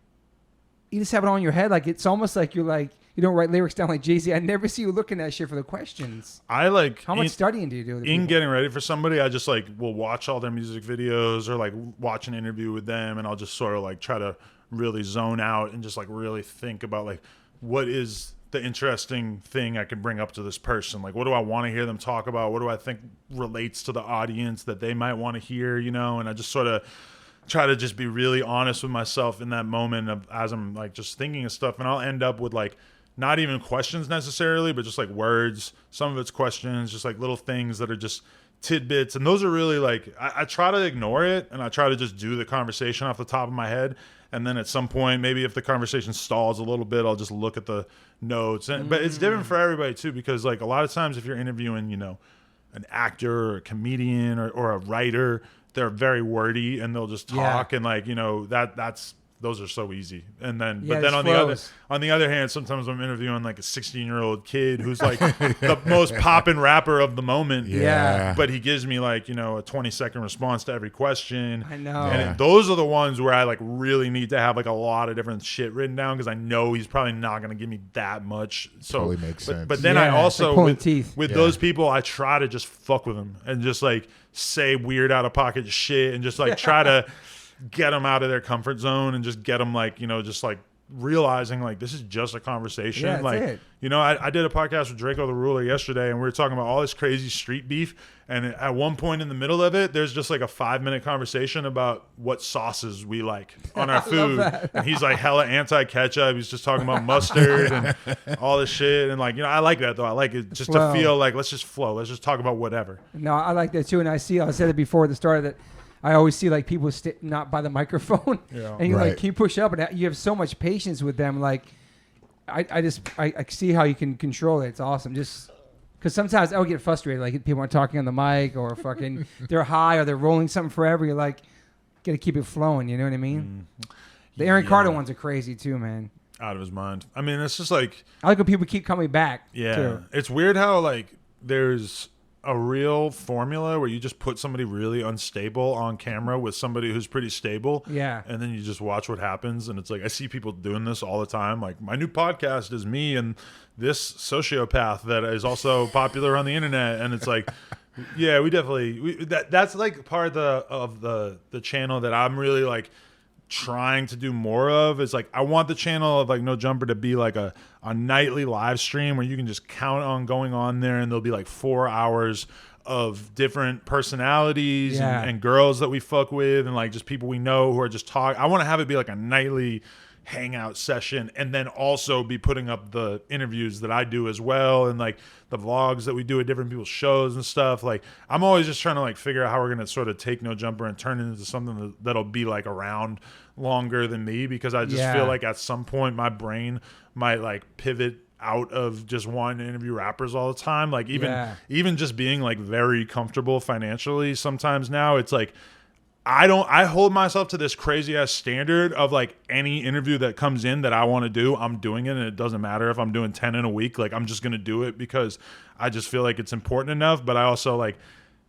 you just have it on your head. Like it's almost like you're like you don't write lyrics down like Jay-Z. I never see you looking at shit for the questions. I like how much studying do you do? In getting ready for somebody, I just like will watch all their music videos or like watch an interview with them, and I'll just sort of like try to really zone out and just like really think about like what is the interesting thing I could bring up to this person. Like, what do I want to hear them talk about? What do I think relates to the audience that they might want to hear, you know? And I just sort of try to just be really honest with myself in that moment of as I'm like just thinking of stuff, and I'll end up with like not even questions necessarily, but just like words. Some of it's questions, just like little things that are just tidbits. And those are really like, I try to ignore it and I try to just do the conversation off the top of my head. And then at some point, maybe if the conversation stalls a little bit, I'll just look at the notes. But it's different for everybody too, because like a lot of times if you're interviewing, you know, an actor or a comedian or a writer, they're very wordy and they'll just talk and like, you know, that's those are so easy. And then but then on the other hand, sometimes I'm interviewing like a 16-year-old kid who's like the most poppin' rapper of the moment. Yeah. But he gives me like, you know, a 20-second response to every question. I know. And those are the ones where I like really need to have like a lot of different shit written down because I know he's probably not going to give me that much. So totally makes sense. But then I also like with those people, I try to just fuck with them and just like say weird out of pocket shit and just like try to get them out of their comfort zone and just get them like, you know, just like realizing like this is just a conversation. Yeah, like, it. you know, I did a podcast with Draco the Ruler yesterday and we were talking about all this crazy street beef. And at one point in the middle of it, there's just like a 5-minute conversation about what sauces we like on our food. And he's like hella anti-ketchup. He's just talking about mustard and all this shit. And like, you know, I like that though. I like it just to feel like, let's just flow. Let's just talk about whatever. No, I like that too. And I said it before at the start that I always see like people not by the microphone, and you like, can you push up? And you have so much patience with them. Like, I see how you can control it. It's awesome. Just because sometimes I would get frustrated, like people aren't talking on the mic or fucking they're high or they're rolling something forever. You're like, gotta keep it flowing. You know what I mean? The Aaron Carter ones are crazy too, man. Out of his mind. I mean, it's just like I like when people keep coming back. Yeah, too. It's weird how like there's a real formula where you just put somebody really unstable on camera with somebody who's pretty stable. Yeah. And then you just watch what happens. And it's like, I see people doing this all the time. Like my new podcast is me and this sociopath that is also popular on the internet. And it's like, yeah, that's like part of the channel that I'm really like trying to do more of. Is like I want the channel of like No Jumper to be like a nightly live stream where you can just count on going on there and there'll be like 4 hours of different personalities and girls that we fuck with and like just people we know who are just talking. I want to have it be like a nightly hangout session and then also be putting up the interviews that I do as well and like the vlogs that we do at different people's shows and stuff. Like I'm always just trying to like figure out how we're going to sort of take No Jumper and turn it into something that'll be like around longer than me, because I just feel like at some point my brain might like pivot out of just wanting to interview rappers all the time. Like even just being like very comfortable financially sometimes now, it's like I hold myself to this crazy ass standard of like any interview that comes in that I want to do, I'm doing it, and it doesn't matter if I'm doing 10 in a week. Like I'm just going to do it because I just feel like it's important enough. But I also like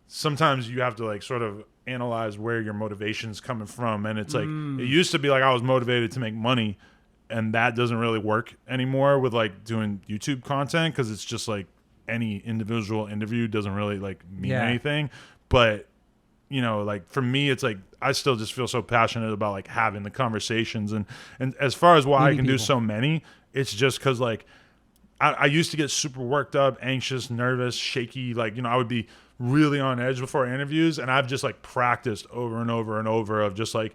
sometimes you have to like sort of analyze where your motivation's coming from. And it's like it used to be like I was motivated to make money, and that doesn't really work anymore with like doing YouTube content, because it's just like any individual interview doesn't really like mean anything. But you know, like for me, it's like I still just feel so passionate about like having the conversations, and as far as why I can do so many, it's just because like I used to get super worked up, anxious, nervous, shaky. Like, you know, I would be really on edge before interviews, and I've just like practiced over and over and over of just like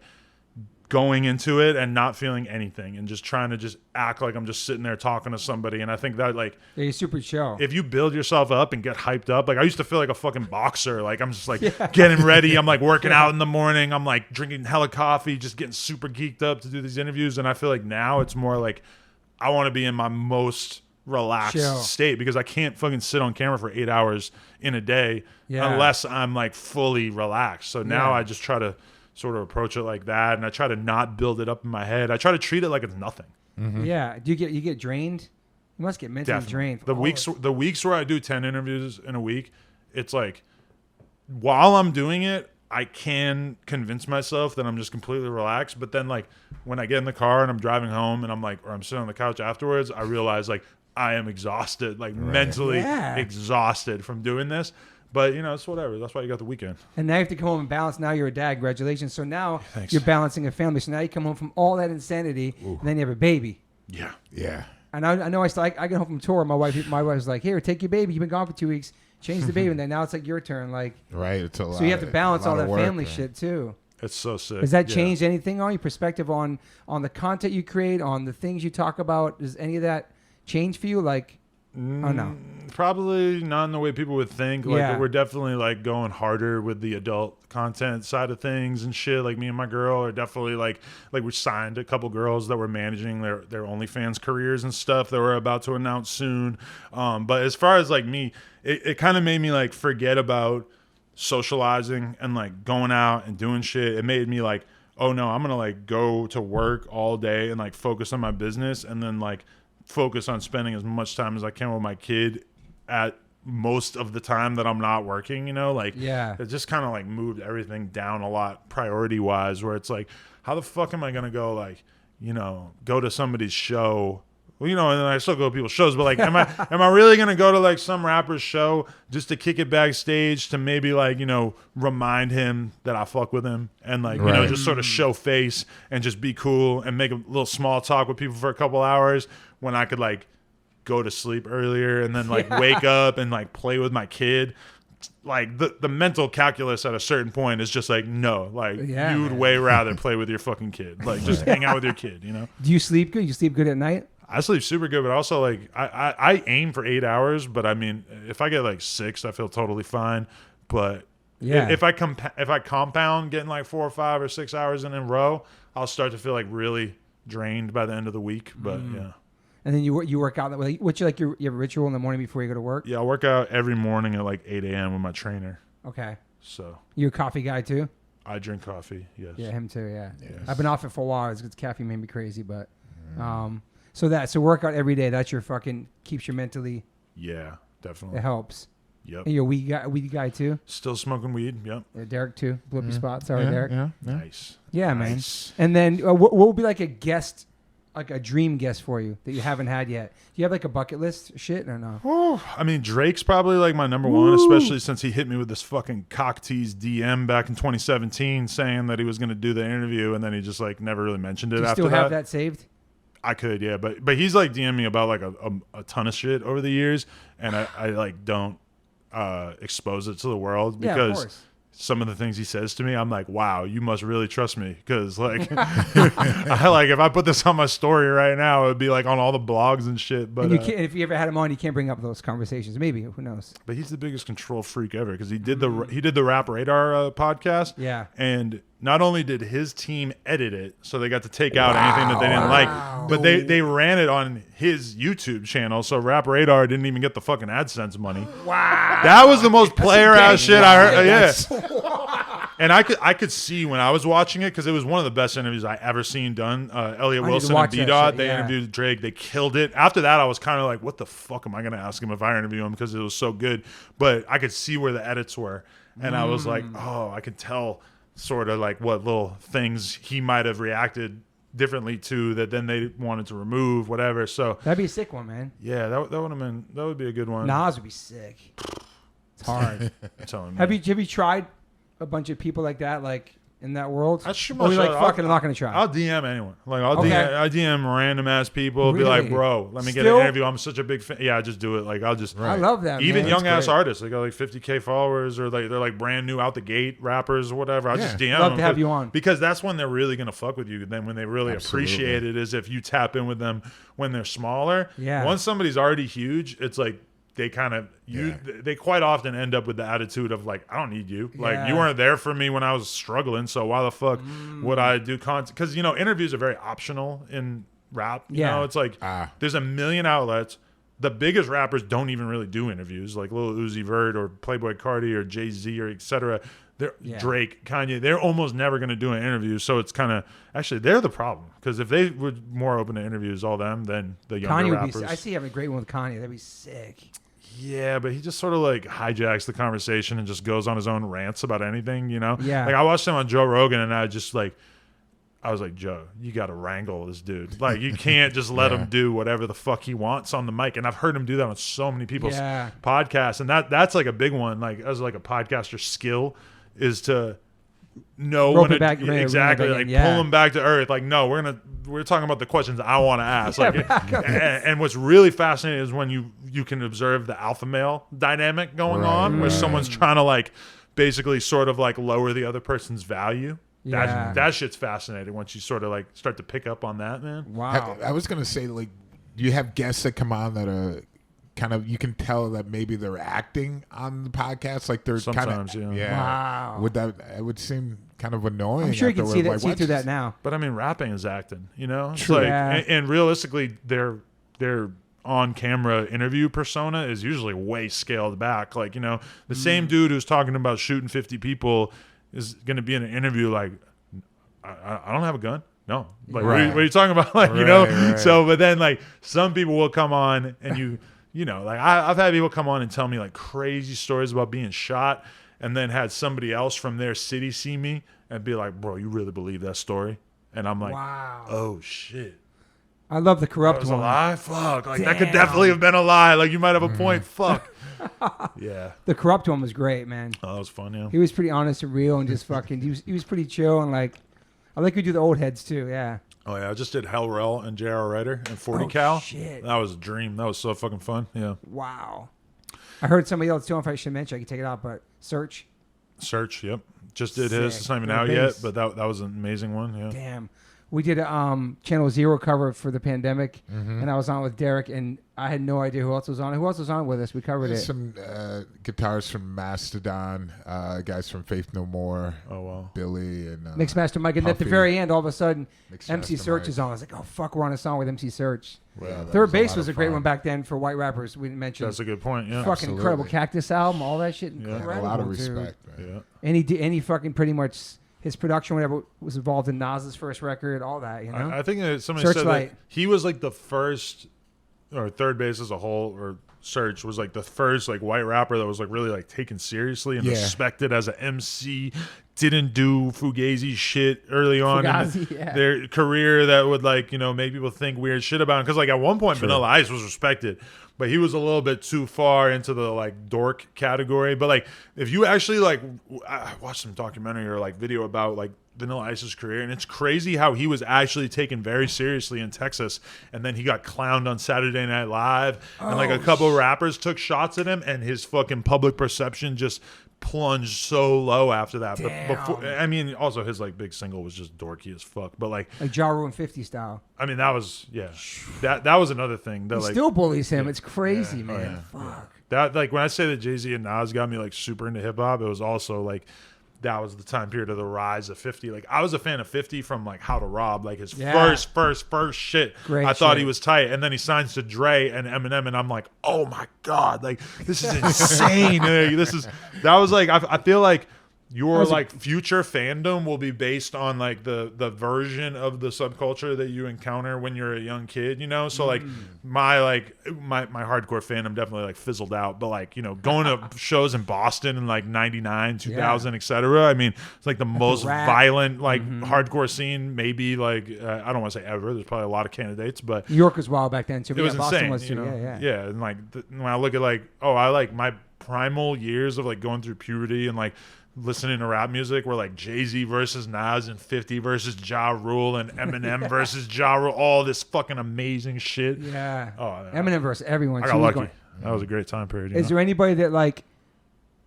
going into it and not feeling anything and just trying to just act like I'm just sitting there talking to somebody. And I think that like you're super chill. If you build yourself up and get hyped up, like I used to feel like a fucking boxer. Like I'm just like getting ready. I'm like working out in the morning. I'm like drinking hella coffee, just getting super geeked up to do these interviews. And I feel like now it's more like I want to be in my most relaxed state, because I can't fucking sit on camera for 8 hours in a day unless I'm like fully relaxed. So now I just try to sort of approach it like that, and I try to not build it up in my head. I try to treat it like it's nothing. Yeah. Do you get drained? You must get mentally drained. The weeks where I do 10 interviews in a week, it's like while I'm doing it, I can convince myself that I'm just completely relaxed. But then like when I get in the car and I'm driving home and I'm like, or I'm sitting on the couch afterwards, I realize like I am exhausted, like mentally exhausted from doing this. But, you know, it's whatever. That's why you got the weekend. And now you have to come home and balance. Now you're a dad. Congratulations. So now you're balancing a family. So now you come home from all that insanity, and then you have a baby. Yeah. Yeah. And I know I get home from tour. My wife was like, here, take your baby. You've been gone for 2 weeks. Change the baby. And then now it's like your turn. Like, right. It's a lot, so you have to balance all that work, family shit too. It's so sick. Has that changed anything on your perspective on the content you create, on the things you talk about? Does any of that change for you? Like, oh no. Probably not in the way people would think. Like, Yeah. we're definitely like going harder with the adult content side of things and shit. Like, me and my girl are definitely like we signed a couple girls that were managing their OnlyFans careers and stuff that we're about to announce soon. But as far as like me, it kind of made me like forget about socializing and like going out and doing shit. It made me like, oh no, I'm gonna like go to work all day and like focus on my business, and then like focus on spending as much time as I can with my kid at most of the time that I'm not working, you know? Like, yeah, it just kind of like moved everything down a lot priority wise, where it's like, how the fuck am I gonna go like, you know, go to somebody's show? Well, you know, and then I still go to people's shows, but like, am I really gonna go to like some rapper's show just to kick it backstage to maybe like, you know, remind him that I fuck with him and like, you know, just sort of show face and just be cool and make a little small talk with people for a couple hours when I could like go to sleep earlier and then like wake up and like play with my kid. Like the mental calculus at a certain point is just like, no, like you would way rather play with your fucking kid. Like just hang out with your kid, you know? Do you sleep good? You sleep good at night? I sleep super good, but also like I aim for 8 hours, but I mean, if I get like 6, I feel totally fine. But yeah, if I compound getting like 4 or 5 or 6 hours in a row, I'll start to feel like really drained by the end of the week. But yeah. And then you work out. What's like your ritual in the morning before you go to work? Yeah, I work out every morning at like 8 a.m. with my trainer. Okay. So you a coffee guy too? I drink coffee. Yes. Yeah, him too. Yeah. Yes. I've been off it for a while. It's caffeine made me crazy, but so workout every day. That's your fucking keeps you mentally. Yeah, definitely. It helps. Yep. And you're a weed guy too. Still smoking weed. Yep. Yeah, Derek too. Blew up your spot. Sorry, Derek. Yeah. Nice. Yeah, nice. Man. And then what would be like a guest? Like a dream guest for you that you haven't had yet? Do you have like a bucket list shit or no? Ooh, I mean, Drake's probably like my number one, especially since he hit me with this fucking cock tease DM back in 2017 saying that he was going to do the interview, and then he just like never really mentioned it after that. Do you still have that saved? I could, yeah, but he's like DMing me about like a ton of shit over the years, and I like don't expose it to the world because some of the things he says to me, I'm like, wow, you must really trust me. Because, like, if I put this on my story right now, it would be, like, on all the blogs and shit. But and you can't, if you ever had him on, you can't bring up those conversations. Maybe. Who knows? But he's the biggest control freak ever because he did the Rap Radar podcast. Yeah. And not only did his team edit it, so they got to take out anything that they didn't like, but they ran it on his YouTube channel, so Rap Radar didn't even get the fucking AdSense money. Wow. That was the most player-ass shit I heard. Yeah. And I could see when I was watching it, because it was one of the best interviews I ever seen done. Elliot Wilson and B-Dot, they interviewed Drake. They killed it. After that, I was kind of like, what the fuck am I going to ask him if I interview him, because it was so good. But I could see where the edits were. And I was like, oh, I could tell sort of like what little things he might have reacted differently to that then they wanted to remove, whatever. So that'd be a sick one, man. Yeah, that would be a good one. Nas would be sick. It's hard. I'm telling you. Have you tried a bunch of people like that, like in that world? I shoot or my like, shot. fuck it, I'm not gonna try. I'll DM anyone. Like I DM random ass people. Really? Be like, bro, let me get an interview. I'm such a big fan. Yeah, I just do it. Like I'll just. I love that. Even man. young ass artists, they got like 50K followers, or like they're like brand new out the gate rappers or whatever. I just DM love them to have you on, because that's when they're really gonna fuck with you. Then when they really appreciate it is if you tap in with them when they're smaller. Yeah. Once somebody's already huge, it's like. They kind of they quite often end up with the attitude of like, I don't need you. Like you weren't there for me when I was struggling, so why the fuck would I do content? Because interviews are very optional in rap. You know, it's like there's a million outlets. The biggest rappers don't even really do interviews, like Lil Uzi Vert or Playboi Carti or Jay-Z or etc. Drake, Kanye, they're almost never going to do an interview. So it's kind of actually they're the problem, because if they were more open to interviews, all them, then the younger Kanye rappers. would be. I see having a great one with Kanye. That'd be sick. Yeah, but he just sort of like hijacks the conversation and just goes on his own rants about anything, Yeah. Like I watched him on Joe Rogan, and I was like, Joe, you got to wrangle this dude. Like you can't just let him do whatever the fuck he wants on the mic. And I've heard him do that on so many people's podcasts, and that's like a big one. Like as like a podcaster skill is to know when to exactly like pull him back to earth. Like no, we're talking about the questions I want to ask. And what's really fascinating is when you can observe the alpha male dynamic going on, where someone's trying to like basically sort of like lower the other person's value. That shit's fascinating once you sort of like start to pick up on that, man. Wow. I was gonna say, like, you have guests that come on that are kind of, you can tell that maybe they're acting on the podcast, like they're sometimes, kind of, yeah. Wow. It would seem kind of annoying. I'm sure you can see afterward, see through that now. But I mean, rapping is acting, you know? It's True. like, Yeah. and realistically, their on-camera interview persona is usually way scaled back. Like, you know, the same dude who's talking about shooting 50 people is going to be in an interview like, I don't have a gun. No. Like, Right. what are you talking about? Like, you Right, know? right. So, but then, like, some people will come on and you know, like, I've had people come on and tell me, like, crazy stories about being shot, and then had somebody else from their city see me and be like, bro, you really believe that story? And I'm like, wow. oh, shit. I love the That corrupt was a one. lie? Fuck. Like, that could Damn. definitely have been a lie. Like, you might have a point. Fuck. Yeah. The corrupt one was great, man. Oh, that was fun, yeah. He was pretty honest and real, and just fucking. He was pretty chill, and like, I like we do the old heads too. Yeah. Oh, yeah. I just did Hell Rel and J.R. Ryder and 40 Oh, Cal. shit. That was a dream. That was so fucking fun. Yeah. Wow. I heard somebody else too. If I should mention, I can take it out, but Search. Search, yep. Just did his. Sick. It's not even Little out bass. yet, but that was an amazing one. Yeah. Damn. We did a Channel Zero cover for the pandemic, and I was on with Derek, and I had no idea who else was on. Who else was on with us? We covered it. Some guitars from Mastodon, guys from Faith No More, Oh, wow. Billy, and Mixmaster Mike, and at the Puffy. very end, all of a sudden, Mixmaster MC Search Mike. is on. I was like, oh fuck, we're on a song with MC Search. Yeah, that Third a Base lot was of a great fun. one back then for white rappers. We didn't mention. That's a good point, yeah. Fucking Absolutely. incredible Cactus album, all that shit. Yeah. Incredible, A lot of dude. respect, man. Yeah. And he fucking pretty much his production, whatever, was involved in Nas's first record, all that, you know. I think that somebody Searchlight. said that he was like the first, or Third Base as a whole, or Search was like the first like white rapper that was like really like taken seriously and Yeah. respected as an MC. Didn't do fugazi shit early on Fugazi, in yeah. their career that would like, you know, make people think weird shit about him. Because like at one point Vanilla Ice was respected, but he was a little bit too far into the like dork category. But like if you actually like I watched some documentary or like video about like Vanilla Ice's career, and it's crazy how he was actually taken very seriously in Texas, and then he got clowned on Saturday Night Live, and like a couple rappers took shots at him, and his fucking public perception just plunged so low after that. Damn. But before, I mean, also his like big single was just dorky as fuck. But like Ja Rule and 50 style. I mean, that was that was another thing that He like still bullies him. It's crazy, man. yeah. Fuck. that like when I say that Jay-Z and Nas got me like super into hip hop, it was also like that was the time period of the rise of 50. Like I was a fan of 50 from like How to Rob, like his Yeah. first shit. Great I thought shit. he was tight, and then he signs to Dre and Eminem, and I'm like, oh my god, like this is insane. That was like I feel like your like future fandom will be based on like the version of the subculture that you encounter when you're a young kid, you know. So like my hardcore fandom definitely like fizzled out, but like, you know, going to shows in Boston in like 99, 2000, etc. I mean, it's like the most rap. violent like hardcore scene maybe like I don't want to say ever. There's probably a lot of candidates, but New York was wild back then too. it was Boston insane, was too. you know. Yeah. And like when I look at like I like my primal years of like going through puberty and like listening to rap music where like Jay-Z versus Nas and 50 versus Ja Rule and Eminem versus Ja Rule, all this fucking amazing shit. Yeah. Oh, Eminem versus everyone. I So got he was lucky. going- That was a great time period. Is there anybody that like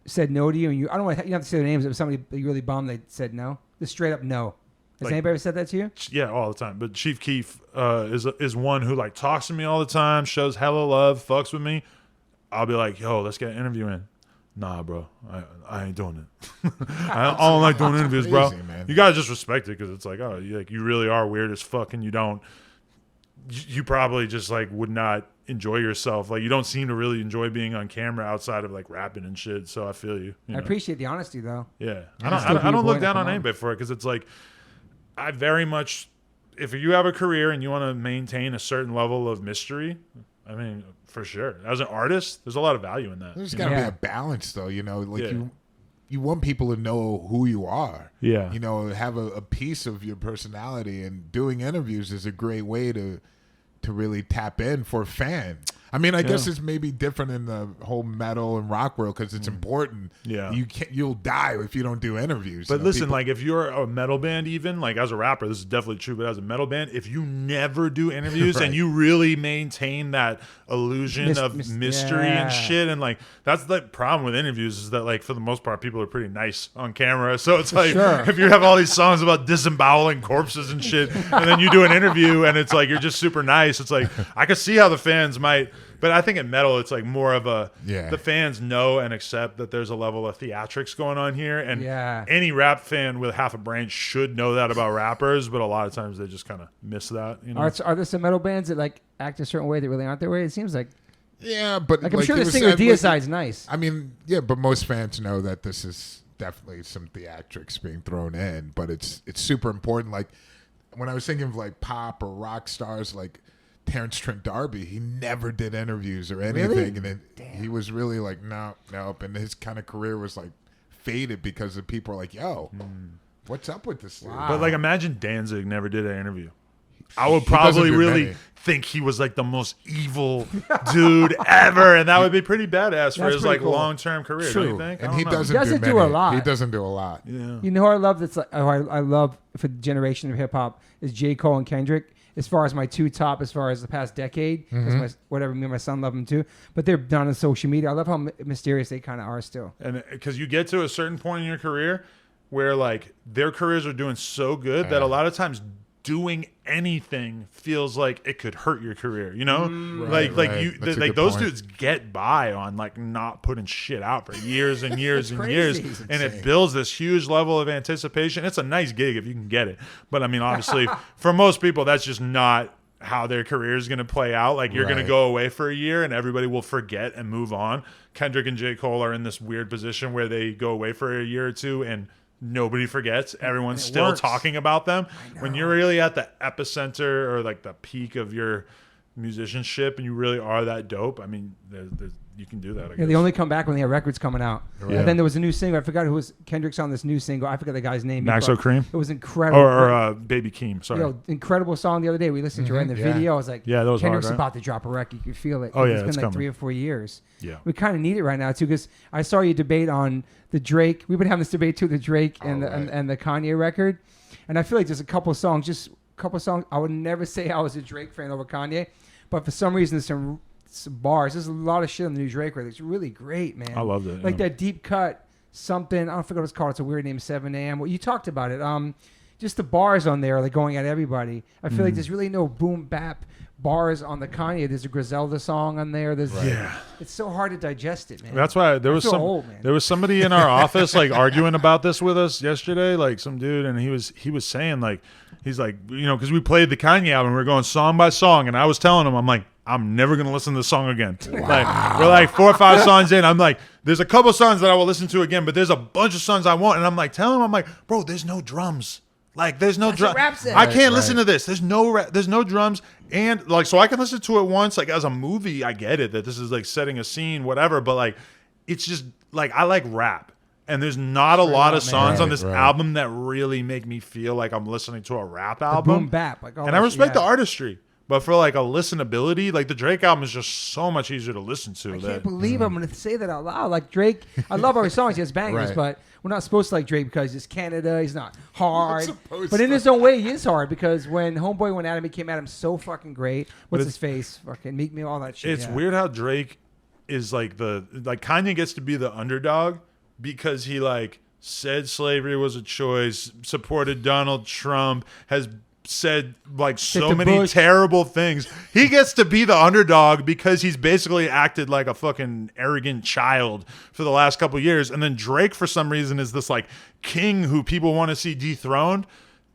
said no to you? And you don't want you don't have to say their names. If somebody that you really bummed, they said no. Just straight up no. Has Like- anybody ever said that to you? Yeah, all the time. But Chief Keef is one who like talks to me all the time, shows hella love, fucks with me. I'll be like, yo, let's get an interview in. Nah, bro, I ain't doing it. I don't like doing interviews, bro. Crazy, man. You gotta just respect it because it's like, oh, you really are weird as fuck, and you probably just like would not enjoy yourself. Like you don't seem to really enjoy being on camera outside of like rapping and shit. So I feel you. I know? appreciate the honesty though. Yeah, Yeah, still I be don't your look boy, down on come on. anybody for it because it's like I very much, if you have a career and you want to maintain a certain level of mystery, I mean, for sure. As an artist, there's a lot of value in that. There's you got to know? be a balance, though. You know, like Yeah. you want people to know who you are. Yeah. You know, have a piece of your personality, and doing interviews is a great way to really tap in for a fan. I mean, I guess it's maybe different in the whole metal and rock world because it's important. Yeah. You'll die if you don't do interviews. But listen, like if you're a metal band, even like as a rapper, this is definitely true. But as a metal band, if you never do interviews and you really maintain that illusion of mystery and shit, and like that's the problem with interviews is that like for the most part, people are pretty nice on camera. So it's like if you have all these songs about disemboweling corpses and shit, and then you do an interview and it's like you're just super nice. It's like I could see how the fans might. But I think in metal, it's like more of a the fans know and accept that there's a level of theatrics going on here, and any rap fan with half a brain should know that about rappers. But a lot of times they just kind of miss that. You know? Are there some metal bands that like act a certain way that really aren't their way? It seems like but like I'm sure the singer Deicide's nice. I mean, but most fans know that this is definitely some theatrics being thrown in, but it's super important. Like when I was thinking of like pop or rock stars, like Terrence Trent D'Arby, he never did interviews or anything, really? And then he was really like, nope, and his kind of career was like faded because of people are like, yo, what's up with this? Wow. But like, imagine Danzig never did an interview. I would probably really think he was like the most evil dude ever, and that would be pretty badass for his like long-term career. True. Don't you think? And he doesn't do a lot. He doesn't do a lot. Yeah. You know who I love? That's like I love for the generation of hip hop is J. Cole and Kendrick. As far as my two top, as far as the past decade, because me and my son love them too. But they're done on social media. I love how mysterious they kind of are still. And because you get to a certain point in your career where like their careers are doing so good that a lot of times doing anything feels like it could hurt your career, you know? Those dudes get by on like not putting shit out for years and years and years, and it builds this huge level of anticipation. It's a nice gig if you can get it, but I mean, obviously, for most people, that's just not how their career is going to play out. Like you're going to go away for a year and everybody will forget and move on. Kendrick and J. Cole are in this weird position where they go away for a year or two and nobody forgets. Everyone's still talking about them. When you're really at the epicenter or like the peak of your musicianship and you really are that dope, I mean, you can do that. I guess. They only come back when they have records coming out. Yeah. And then there was a new single. I forgot who was Kendrick's on this new single. I forgot the guy's name. Maxo Cream? It was incredible. Or Baby Keem, sorry. Incredible song the other day. We listened to it in the video. I was like, that was Kendrick's hard, right? about to drop a record. You could feel it. Oh, yeah, it's been like coming. 3 or 4 years. Yeah. We kind of need it right now, too, because I saw you debate on the Drake. We've been having this debate, too, the Drake and the Kanye record. And I feel like there's a couple songs. I would never say I was a Drake fan over Kanye, but for some reason, there's some bars. There's a lot of shit on the new Drake record. It's really great, man. I loved it. Like that deep cut, something, I don't forget what it's called. It's a weird name, 7 a.m. Well, you talked about it. Just the bars on there, like going at everybody. I feel like there's really no boom bap bars on the Kanye. There's a Griselda song on there. It's so hard to digest it, man. That's why there was somebody in our office like arguing about this with us yesterday, like some dude, and he was saying like, he's like, you know, because we played the Kanye album, we were going song by song, and I was telling him, I'm like, I'm never gonna listen to this song again. Like we're like 4 or 5 songs in. I'm like, there's a couple songs that I will listen to again, but there's a bunch of songs I want, and I'm like telling him, I'm like, bro, there's no drums. Like there's no drums. I can't listen to this. There's no drums, and like so I can listen to it once. Like as a movie, I get it that this is like setting a scene, whatever. But like, it's just like I like rap. And there's not a lot of songs on this album that really make me feel like I'm listening to a rap album. The boom bap, like and I respect the artistry, but for like a listenability, like the Drake album is just so much easier to listen to. I can't believe I'm going to say that out loud. Like Drake, I love all his songs, he has bangers, but we're not supposed to like Drake because he's Canada. He's not hard, but in his own way, he is hard because when Adam came at him, so fucking great. What's his face? Fucking Meek Mill, all that shit. It's weird how Drake is like Kanye gets to be the underdog. Because he like said slavery was a choice, supported Donald Trump, has said like so many terrible things. He gets to be the underdog because he's basically acted like a fucking arrogant child for the last couple of years. And then Drake, for some reason, is this like king who people want to see dethroned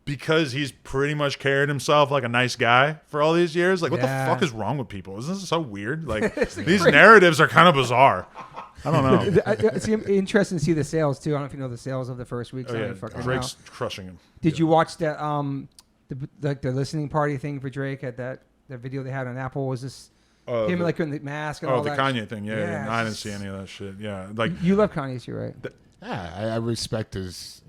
because he's pretty much carried himself like a nice guy for all these years. Like, what the fuck is wrong with people? Isn't this so weird? Like, these narratives are kind of bizarre. I don't know. It's interesting to see the sales too. I don't know if you know the sales of the first week. Oh yeah, Drake's crushing him. Did you watch that? The listening party thing for Drake at that video they had on Apple? Was this him like in the mask and all that? Oh, the Kanye thing. Yeah, I didn't see any of that shit. Yeah, like you love Kanye too, right? I respect his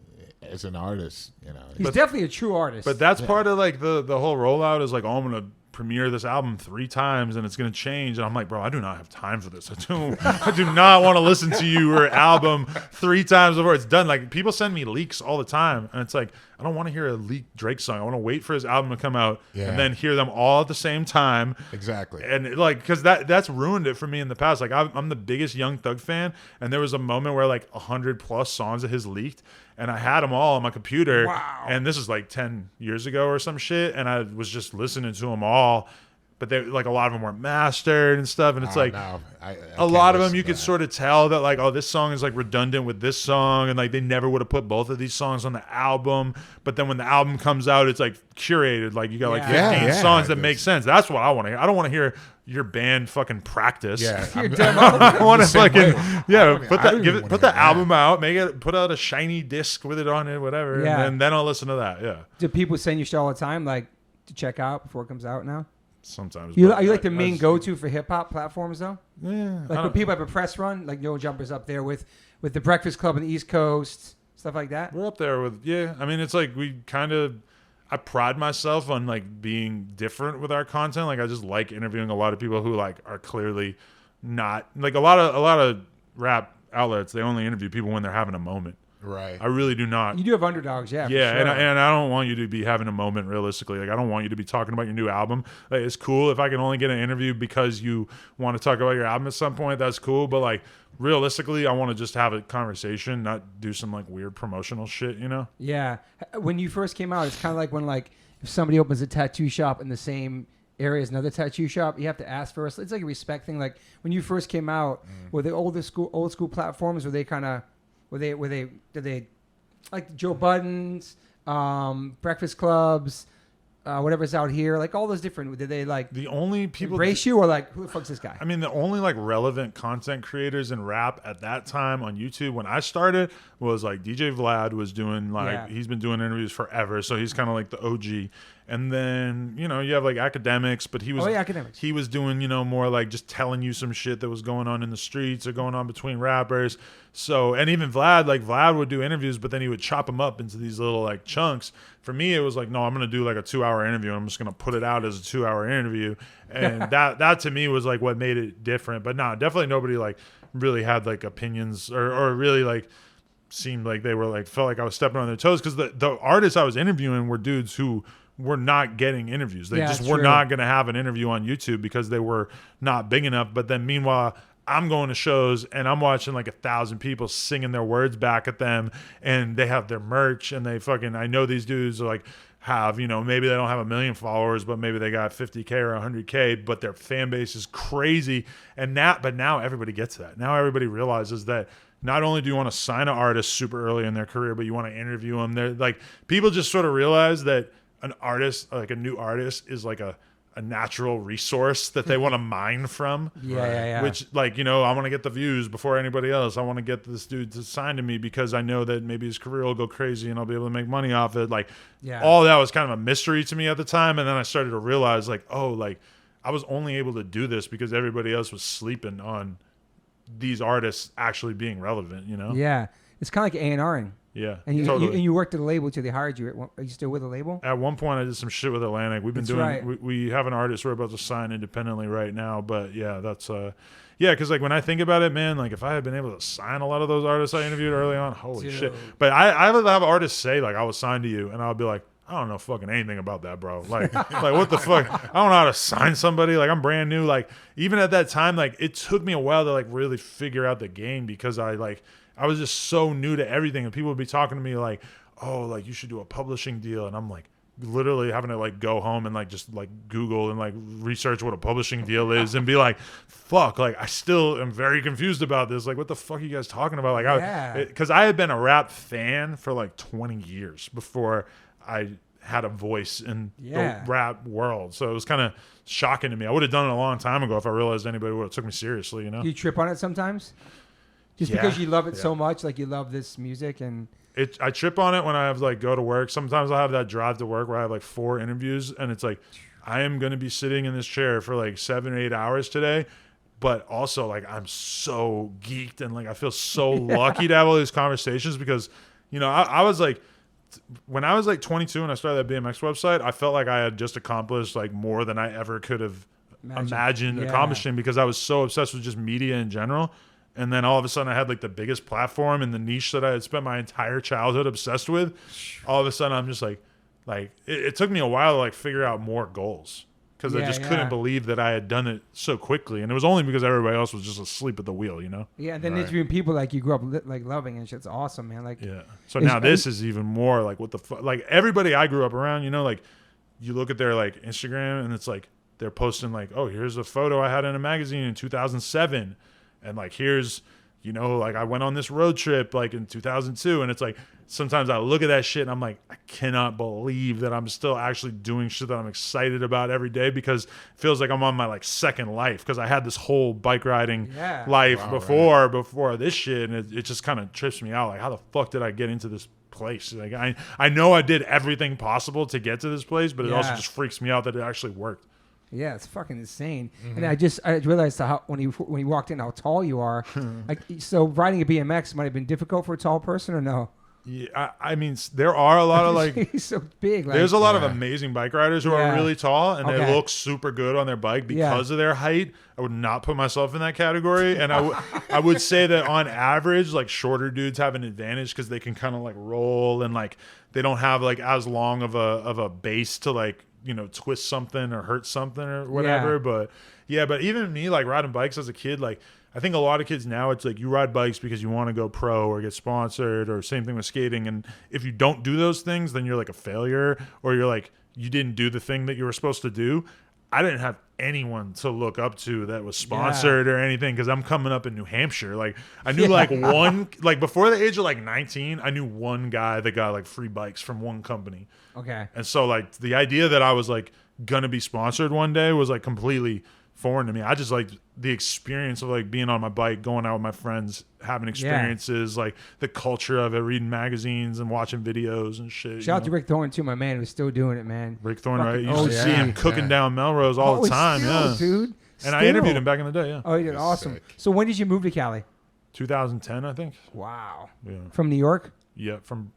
as an artist. You know, he's definitely a true artist. But that's part of like the whole rollout is like, oh, I'm gonna premiere this album 3 times and it's going to change. And I'm like, bro, I do not have time for this. I do not want to listen to your album 3 times before it's done. Like, people send me leaks all the time. And it's like, I don't want to hear a leaked Drake song. I want to wait for his album to come out and then hear them all at the same time. Exactly. And like, because that's ruined it for me in the past. Like, I'm the biggest Young Thug fan, and there was a moment where like 100+ songs of his leaked, and I had them all on my computer. Wow. And this is like 10 years ago or some shit, and I was just listening to them all. But they, like, a lot of them weren't mastered and stuff, and it's like a lot of them you could sort of tell that like, oh, this song is like redundant with this song, and like they never would have put both of these songs on the album. But then when the album comes out, it's like curated, like you got like 15 songs that make sense. That's what I want to hear. I don't want to hear your band fucking practice. Yeah, I want to fucking put the album out. out, put out a shiny disc with it on it, whatever, and then I'll listen to that. Yeah. Do people send you shit all the time, like to check out before it comes out now? Sometimes. Are you like the main go-to for hip-hop platforms, though? Yeah. Like when people have a press run, like No Jumpers up there with the Breakfast Club on the East Coast, stuff like that? We're up there with, I mean, it's like I pride myself on like being different with our content. Like, I just like interviewing a lot of people who like are clearly not, like a lot of rap outlets, they only interview people when they're having a moment. Right. I really do not. You do have underdogs, yeah. Yeah, for sure. and I don't want you to be having a moment realistically. Like, I don't want you to be talking about your new album. Like, it's cool if I can only get an interview because you want to talk about your album at some point. That's cool. But like, realistically, I want to just have a conversation, not do some like weird promotional shit, you know? Yeah. When you first came out, it's kind of like when like if somebody opens a tattoo shop in the same area as another tattoo shop, you have to ask first. It's like a respect thing. Like when you first came out, were the old school platforms, were they kind of did they like Joe Budden's, Breakfast Clubs, whatever's out here, like all those different, did they like the only people embrace you, or like, who the fuck's this guy? I mean, the only like relevant content creators in rap at that time on YouTube when I started was like DJ Vlad was doing like, he's been doing interviews forever, so he's kind of like the OG. And then, you know, you have like Academics, but he was he was doing, you know, more like just telling you some shit that was going on in the streets or going on between rappers. So, and even Vlad would do interviews, but then he would chop them up into these little like chunks. For me, it was like, no, I'm going to do like a 2-hour interview. I'm just going to put it out as a 2-hour interview. And that to me was like what made it different. But no, definitely nobody like really had like opinions or really like seemed like they were like, felt like I was stepping on their toes. Because the artists I was interviewing were dudes who were not getting interviews. They just were not going to have an interview on YouTube because they were not big enough. But then meanwhile, I'm going to shows and I'm watching like 1,000 people singing their words back at them, and they have their merch, and they fucking, I know these dudes are like have, you know, maybe they don't have 1 million followers, but maybe they got 50K or 100K, but their fan base is crazy. And now everybody gets that. Now everybody realizes that not only do you want to sign an artist super early in their career, but you want to interview them. They're like, people just sort of realize that an artist, like a new artist, is like a natural resource that they want to mine from. Yeah. Which, like, you know, I want to get the views before anybody else. I want to get this dude to sign to me because I know that maybe his career will go crazy and I'll be able to make money off it. Like, all that was kind of a mystery to me at the time. And then I started to realize, like, oh, like, I was only able to do this because everybody else was sleeping on these artists actually being relevant, you know? Yeah. It's kind of like A&Ring. Yeah, and you, totally. you worked at a label till they hired you. Are you still with a label? At one point, I did some shit with Atlantic. We've been we have an artist we're about to sign independently right now. But yeah, that's because like when I think about it, man, like if I had been able to sign a lot of those artists I interviewed early on, holy shit. But I would have artists say like I was signed to you, and I'll be like, I don't know fucking anything about that, bro. Like what the fuck? I don't know how to sign somebody. Like I'm brand new. Like even at that time, like it took me a while to like really figure out the game because I was just so new to everything, and people would be talking to me like, oh, like you should do a publishing deal. And I'm like literally having to like go home and like just like Google and like research what a publishing deal is and be like, fuck, like I still am very confused about this. Like what the fuck are you guys talking about? Like because I had been a rap fan for like 20 years before I had a voice in the rap world. So it was kind of shocking to me. I would have done it a long time ago if I realized anybody would have took me seriously, you know? Do you trip on it sometimes? Just because you love it so much, like you love this music, and I trip on it when I have like go to work. Sometimes I have that drive to work where I have like 4 interviews, and it's like I am going to be sitting in this chair for like 7 or 8 hours today. But also like I'm so geeked and like I feel so lucky to have all these conversations because, you know, I was like when I was like 22 and I started that BMX website, I felt like I had just accomplished like more than I ever could have imagined accomplishing, because I was so obsessed with just media in general. And then all of a sudden I had like the biggest platform in the niche that I had spent my entire childhood obsessed with. All of a sudden I'm just like it took me a while to like figure out more goals, because I just couldn't believe that I had done it so quickly. And it was only because everybody else was just asleep at the wheel, you know? Yeah, and then interviewing people like you grew up like loving and shit's awesome, man. Like, yeah. So now this is even more like what the fuck. Like everybody I grew up around, you know, like you look at their like Instagram and it's like they're posting like, oh, here's a photo I had in a magazine in 2007. And like, here's, you know, like I went on this road trip like in 2002. And it's like, sometimes I look at that shit and I'm like, I cannot believe that I'm still actually doing shit that I'm excited about every day, because it feels like I'm on my like second life, because I had this whole bike riding life before this shit. And it just kind of trips me out. Like, how the fuck did I get into this place? Like, I know I did everything possible to get to this place, but it also just freaks me out that it actually worked. Yeah, it's fucking insane. And I realized how when you walked in how tall you are. Like, so riding a BMX might have been difficult for a tall person, or no? Yeah, I mean, there are a lot of like he's so big. Like, there's a lot of amazing bike riders who are really tall and they look super good on their bike because of their height. I would not put myself in that category, and I would say that on average, like shorter dudes have an advantage because they can kind of like roll, and like they don't have like as long of a base to like, you know, twist something or hurt something or whatever. But even me, like riding bikes as a kid, like I think a lot of kids now, it's like you ride bikes because you want to go pro or get sponsored, or same thing with skating. And if you don't do those things, then you're like a failure, or you're like, you didn't do the thing that you were supposed to do. I didn't have anyone to look up to that was sponsored or anything, because I'm coming up in New Hampshire. Like I knew like one, like before the age of like 19, I knew one guy that got like free bikes from one company. Okay. And so like the idea that I was like gonna be sponsored one day was like completely foreign to me. I just liked the experience of like being on my bike, going out with my friends, having experiences, like the culture of it, reading magazines and watching videos and shit. Shout out to Rick Thorne too, my man, who's still doing it, man. Rick Thorne, right? You used to see him cooking down Melrose all the time, dude. And I interviewed him back in the day, Oh, he did awesome. Sick. So when did you move to Cali? 2010, I think. Wow. Yeah. From New York? Yeah, from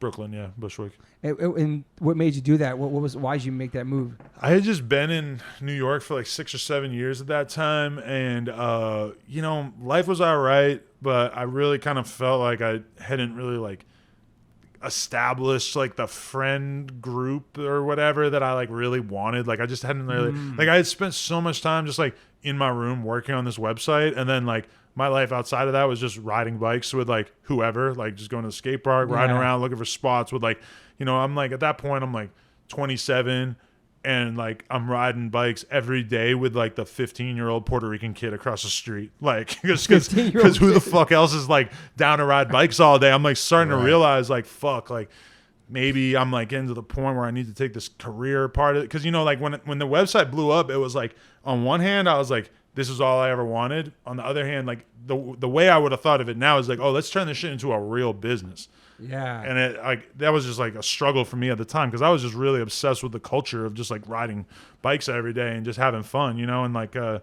Brooklyn, Bushwick. And what made you do that? Why did you make that move? I had just been in New York for like 6 or 7 years at that time, and you know, life was all right, but I really kind of felt like I hadn't really like established like the friend group or whatever that I like really wanted. Like I just hadn't really like, I had spent so much time just like in my room working on this website, and then like my life outside of that was just riding bikes with like whoever, like just going to the skate park, riding around, looking for spots with like, you know, I'm like, at that point, I'm like 27, and like I'm riding bikes every day with like the 15-year-old Puerto Rican kid across the street. Like, because who the fuck else is like down to ride bikes all day? I'm like starting to realize like, fuck, like maybe I'm like getting to the point where I need to take this career part of it. Cause you know, like when the website blew up, it was like, on one hand, I was like, this is all I ever wanted. On the other hand, like the way I would have thought of it now is like, oh, let's turn this shit into a real business. Yeah. And it like that was just like a struggle for me at the time, because I was just really obsessed with the culture of just like riding bikes every day and just having fun, you know. And like at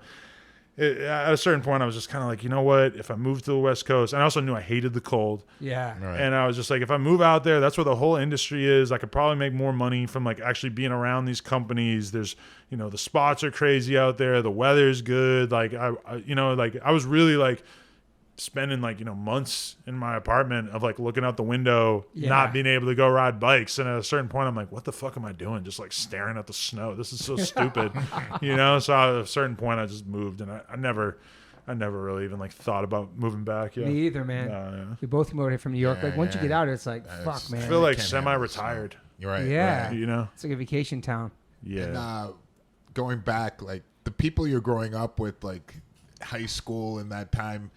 a certain point, I was just kind of like, you know what? If I move to the West Coast, and I also knew I hated the cold. Yeah. Right. And I was just like, if I move out there, that's where the whole industry is. I could probably make more money from like actually being around these companies. There's, you know, the spots are crazy out there. The weather's good. Like I you know, like I was really like spending like, you know, months in my apartment of like looking out the window, not being able to go ride bikes. And at a certain point, I'm like, what the fuck am I doing? Just like staring at the snow. This is so stupid, you know? So at a certain point, I just moved, and I never really even like thought about moving back. Yeah. Me either, man. We both moved here from New York. Like once you get out, it's like, fuck, man. I feel like semi-retired. You're right. Yeah. Right. You know? It's like a vacation town. Yeah. And going back, like the people you're growing up with, like high school and that time,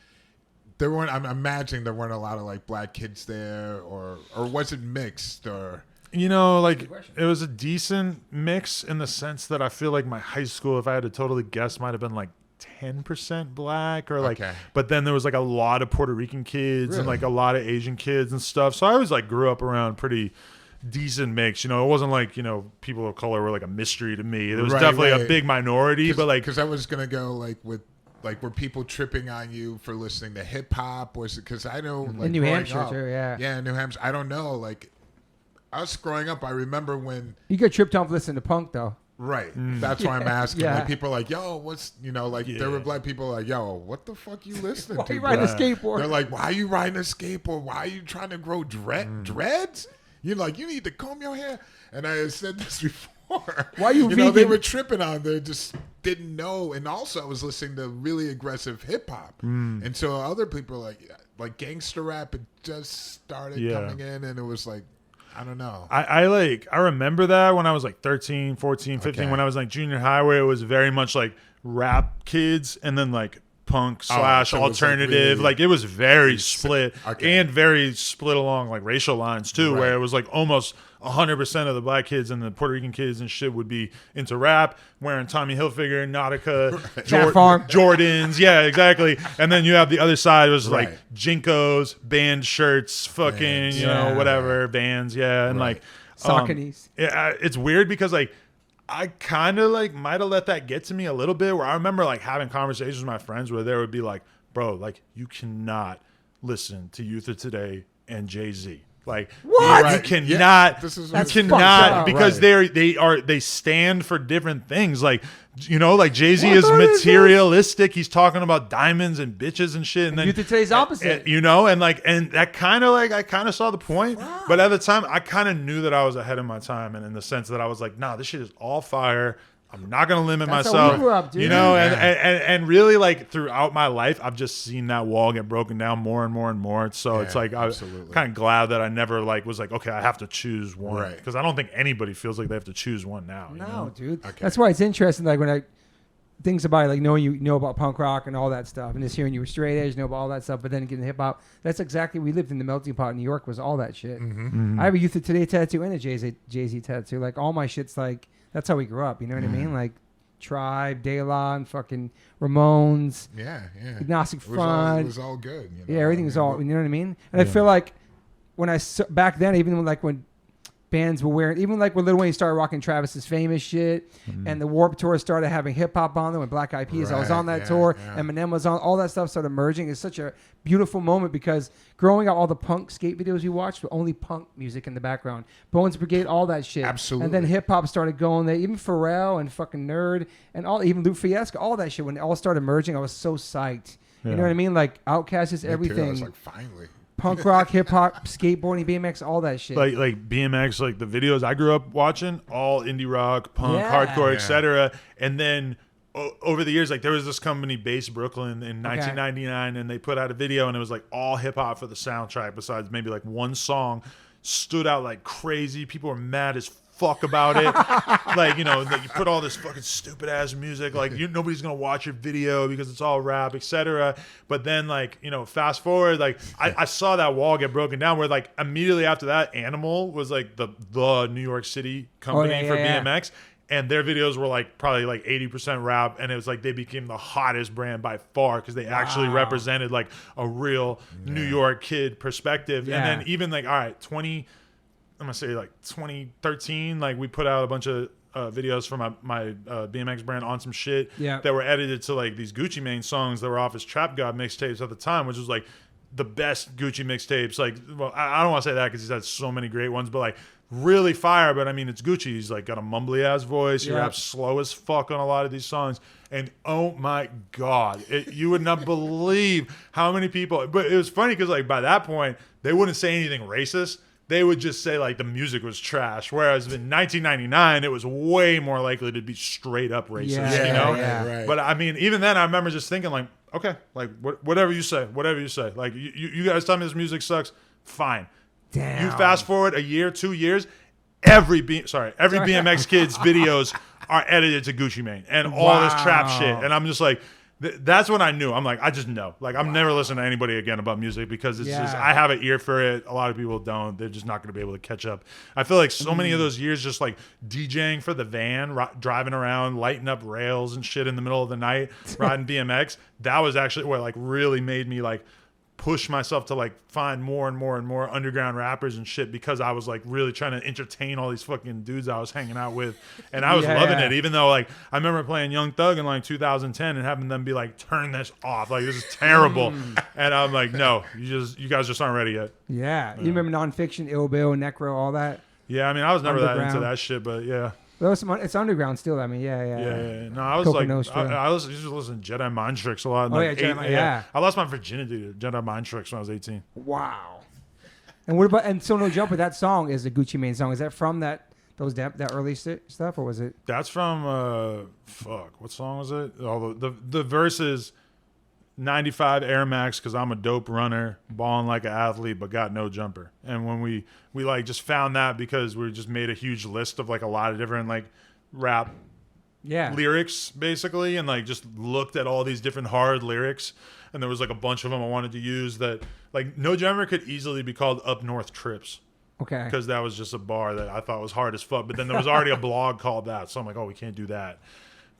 there weren't. I'm imagining there weren't a lot of like black kids there, or was it mixed? Or you know, like it was a decent mix in the sense that I feel like my high school, if I had to totally guess, might have been like 10% black, or like. Okay. But then there was like a lot of Puerto Rican kids and like a lot of Asian kids and stuff. So I always like grew up around pretty decent mix. You know, it wasn't like, you know, people of color were like a mystery to me. There was definitely a big minority, but like because I was gonna go like with. Like, were people tripping on you for listening to hip hop? Was it because I know like, in New Hampshire too? Yeah, New Hampshire. I don't know. Like, us growing up, I remember when you get tripped off listening to punk though. Right. That's why I'm asking. Yeah. Like people are like, yo, what's there were black people like, yo, what the fuck you listening Why to? you riding a bro? skateboard? They're like, why are you riding a skateboard? Why are you trying to grow dreads? You're like, you need to comb your hair. And I had said this before. Why you know, they vegan? were tripping on. They just didn't know. And also, I was listening to really aggressive hip hop, and so other people are like gangster rap had just started coming in, and it was like, I don't know. I remember that when I was like 13, 14, 15, when I was like junior high, where it was very much like rap kids and then like punk / so alternative. like it was very split Okay. and very split along like racial lines too, Right. where it was like almost 100% of the black kids and the Puerto Rican kids and shit would be into rap, wearing Tommy Hilfiger, Nautica, Farm. Jordans. Yeah, exactly. And then you have the other side was Right. like Jinkos, band shirts, fucking, Vans. you know, Yeah. whatever, Vans. Yeah. And Right. Sauconys. it's weird because like I kind of like might have let that get to me a little bit, where I remember like having conversations with my friends where they would be like, bro, like you cannot listen to Youth of Today and Jay-Z. Like What? you Right. cannot, Yeah. This is you what's fucked cannot up. because Right. they stand for different things. Like, you know, like Jay-Z What is the hell is this? materialistic. He's talking about diamonds and bitches and shit. And then Youth of Today's opposite. you know, and that kind of like I kind of saw the point, but at the time I kind of knew that I was ahead of my time, and in the sense that I was like, nah, this shit is all fire. I'm not gonna limit That's how we myself, grew up, dude. you know, Yeah. and really like throughout my life, I've just seen that wall get broken down more and more and more. So it's Yeah, like I'm absolutely. kind of glad that I never like was like, okay, I have to choose one, Right. because I don't think anybody feels like they have to choose one now. you No, know? dude. Okay. That's why it's interesting. Like when I things about it, like knowing you know about punk rock and all that stuff, and just hearing you were straight edge, know about all that stuff, but then getting hip hop. That's exactly we lived in the melting pot in New York. Was all that shit. Mm-hmm. I have a Youth of Today tattoo and a Jay-Z tattoo. Like all my shit's like that's how we grew up. You know what I mean? Like Tribe, De La, and fucking Ramones, Yeah. Agnostic It Front. was all good. You know? Yeah, everything I was mean, all. You know what I mean? And I feel like when back then, even when bands were wearing, even like when Lil Wayne started rocking Travis's Famous shit, and the Warped Tour started having hip hop on them, when Black Eyed Peas, I was Right, on that yeah, tour, yeah. Eminem was on, all that stuff started merging. It's such a beautiful moment because growing up, all the punk skate videos we watched were only punk music in the background. Bones Brigade, all that shit. Absolutely. And then hip hop started going there. Even Pharrell and fucking Nerd and even Lou Fiasco, all that shit. When it all started merging, I was so psyched. You know what I mean? Like Outkast is me too. I everything. was like, finally. Punk rock, hip hop, skateboarding, BMX, all that shit. Like BMX, like the videos I grew up watching, all indie rock, punk, Yeah. hardcore, Yeah. etc. And then over the years, like there was this company based Brooklyn in 1999, and they put out a video, and it was like all hip hop for the soundtrack, besides maybe like one song, stood out like crazy. People were mad as fuck about it. Like, you know, like you put all this fucking stupid ass music, like nobody's gonna watch your video because it's all rap, etc. But then, like, you know, fast forward, like I saw that wall get broken down where like immediately after that, Animal was like the New York City company for BMX. And their videos were like probably like 80% rap, and it was like they became the hottest brand by far because they actually represented like a real New York kid perspective. Yeah. And then even like, all right, I'm gonna say like 2013, like we put out a bunch of videos for my BMX brand on some shit that were edited to like these Gucci Mane songs that were off his Trap God mixtapes at the time, which was like the best Gucci mixtapes. Like, well, I don't want to say that because he's had so many great ones, but like really fire. But I mean, it's Gucci. He's like got a mumbly ass voice. He raps slow as fuck on a lot of these songs. And oh my God, you would not believe how many people. But it was funny because like by that point, they wouldn't say anything racist. They would just say like the music was trash. Whereas in 1999, it was way more likely to be straight up racist. Yeah, you know. right. But I mean, even then, I remember just thinking like, okay, like whatever you say. Like you guys tell me this music sucks. Fine. Damn. You fast forward a year, 2 years, every BMX kid's videos are edited to Gucci Mane and all this trap shit. And I'm just like, that's when I knew. I'm like, I just know. Like, I'm never listening to anybody again about music because it's just, I have an ear for it. A lot of people don't. They're just not going to be able to catch up. I feel like so many of those years just like DJing for the van, driving around, lighting up rails and shit in the middle of the night, riding BMX. That was actually what like really made me like push myself to like find more and more and more underground rappers and shit because I was like really trying to entertain all these fucking dudes I was hanging out with, and I was loving it. Even though like I remember playing Young Thug in like 2010 and having them be like, turn this off, like this is terrible. And I'm like, no, you guys just aren't ready yet. You remember Nonfiction, Ill Bill, Necro, all that? Yeah, I mean, I was never that into Underground. that shit, but yeah. There was it's underground still. I mean, yeah. Yeah. No, I was Coca like, Nostra. I used to listen to Jedi Mind Tricks a lot. Oh, yeah, Jedi, yeah. I lost my virginity to Jedi Mind Tricks when I was 18. Wow. And what about So No Jumper? That song is a Gucci Mane song. Is that from that early stuff, or was it? That's from what song was it? Oh, the verse is 95 Air Max because I'm a dope runner, balling like an athlete, but got no jumper. And when we like just found that because we just made a huge list of like a lot of different like rap lyrics basically, and like just looked at all these different hard lyrics, and there was like a bunch of them I wanted to use that like no jumper could easily be called Up North Trips. Okay. Because that was just a bar that I thought was hard as fuck. But then there was already a blog called that. So I'm like, oh, we can't do that.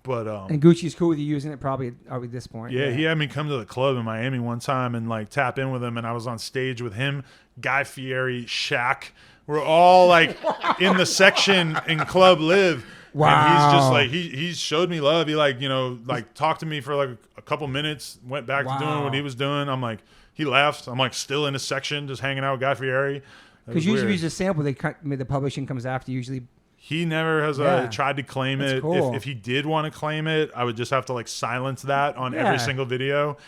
But and Gucci's cool with you using it probably at this point. Yeah, he had me come to the club in Miami one time and like tap in with him. And I was on stage with him, Guy Fieri, Shaq. We're all like in the section in Club Live. Wow. And he's just like, he showed me love. He like, like talked to me for like a couple minutes, went back to doing what he was doing. I'm like, he left. I'm like still in his section, just hanging out with Guy Fieri. Because usually use a sample, the publishing comes after usually. He never has tried to claim it. Cool. If he did want to claim it, I would just have to like silence that on every single video.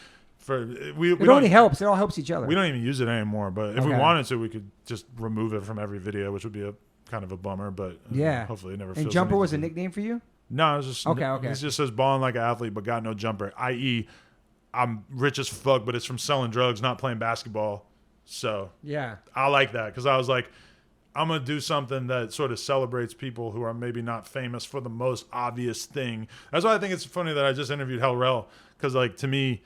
It only helps. It all helps each other. We don't even use it anymore. But if we wanted to, we could just remove it from every video, which would be a kind of a bummer. But hopefully it never. And Jumper was a nickname for you? No, it was just okay. It just says balling like an athlete, but got no jumper. I.e., I'm rich as fuck, but it's from selling drugs, not playing basketball. So I like that because I was like, I'm going to do something that sort of celebrates people who are maybe not famous for the most obvious thing. That's why I think it's funny that I just interviewed Hell Rel because like to me,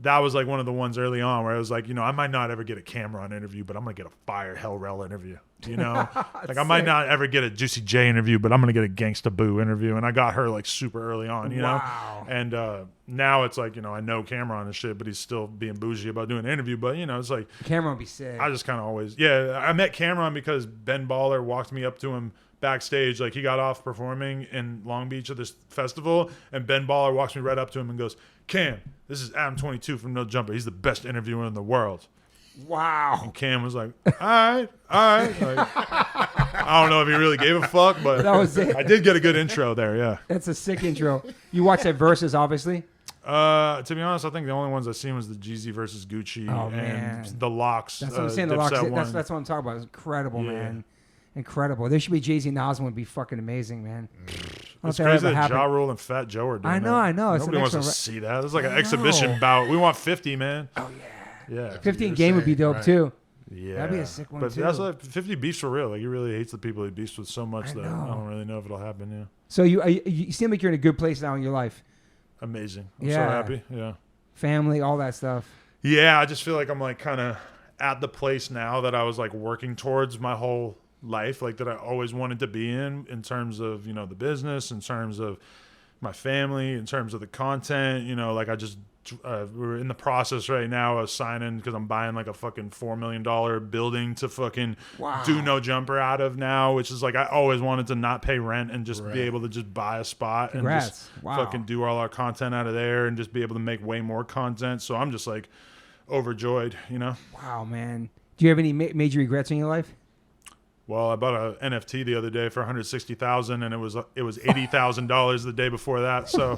that was like one of the ones early on where I was like, I might not ever get a Cameron interview, but I'm going to get a fire Hell Rel interview. Like I might not ever get a Juicy J interview, but I'm going to get a Gangsta Boo interview. And I got her like super early on, you know? And now it's like, I know Cameron and shit, but he's still being bougie about doing an interview. But, it's like. Cameron would be sick. I just kind of always. Yeah, I met Cameron because Ben Baller walked me up to him backstage. Like he got off performing in Long Beach at this festival. And Ben Baller walks me right up to him and goes, Cam, this is Adam22 from No Jumper. He's the best interviewer in the world. Wow. And Cam was like, all right. Like, I don't know if he really gave a fuck, but that was it. I did get a good intro there, yeah. That's a sick intro. You watched that Versus, obviously? To be honest, I think the only ones I've seen was the Jeezy versus Gucci and the Locks. That's what I'm saying, the Locks. That's what I'm talking about. It's incredible, man. Incredible. There should be Jay-Z and Nas would be fucking amazing, man. It's crazy that Ja Rule and Fat Joe are doing I know. Nobody wants to see that. It's like an exhibition bout. We want 50, man. Oh, yeah. Yeah. 50 in game would be dope, too. Yeah. That'd be a sick one, but too. That's like 50 beefs for real. Like, he really hates the people he beefs with so much that I don't really know if it'll happen, yeah. So you seem like you're in a good place now in your life. Amazing. I'm so happy. Yeah. Family, all that stuff. Yeah, I just feel like I'm like kind of at the place now that I was like working towards my whole life, like that I always wanted to be in terms of, the business, in terms of my family, in terms of the content, like I just, we're in the process right now of signing because I'm buying like a fucking $4 million building to fucking do No Jumper out of now, which is like I always wanted to not pay rent and just be able to just buy a spot and just fucking do all our content out of there and just be able to make way more content. So I'm just like overjoyed, Wow, man. Do you have any major regrets in your life? Well, I bought an NFT the other day for $160,000, and it was $80,000 the day before that. So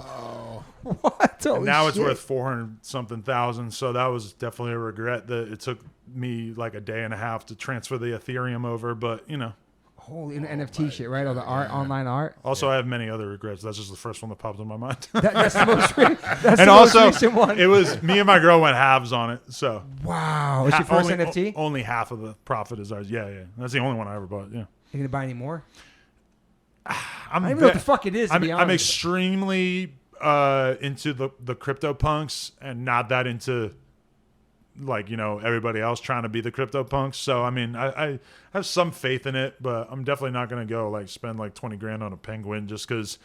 what? And now it's worth 400-something thousand. So that was definitely a regret that it took me like a day and a half to transfer the Ethereum over. But holy NFT shit, right? All the art, online art. Also, I have many other regrets. That's just the first one that popped in my mind. That's the most. Most recent one. It was me and my girl went halves on it. So wow, it's your first NFT. Only half of the profit is ours. Yeah. That's the only one I ever bought. Yeah. You gonna buy any more? I don't even know what the fuck it is. I'm extremely into the crypto punks and not that into like everybody else trying to be the crypto punks. So I mean I have some faith in it, but I'm definitely not gonna go like spend like 20 grand on a penguin just because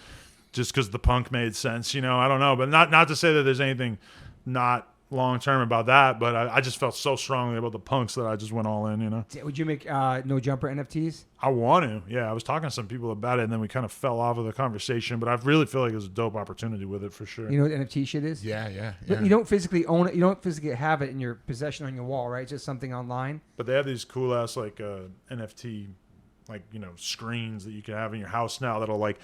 the punk made sense. I don't know, but not to say that there's anything not long term about that, but I just felt so strongly about the punks that I just went all in. Would you make No Jumper NFTs? I want to. Yeah, I was talking to some people about it, and then we kind of fell off of the conversation. But I really feel like there's a dope opportunity with it for sure. You know what NFT shit is? Yeah. But you don't physically own it. You don't physically have it in your possession on your wall, right? It's just something online. But they have these cool ass like NFT like, you know, screens that you can have in your house now that'll like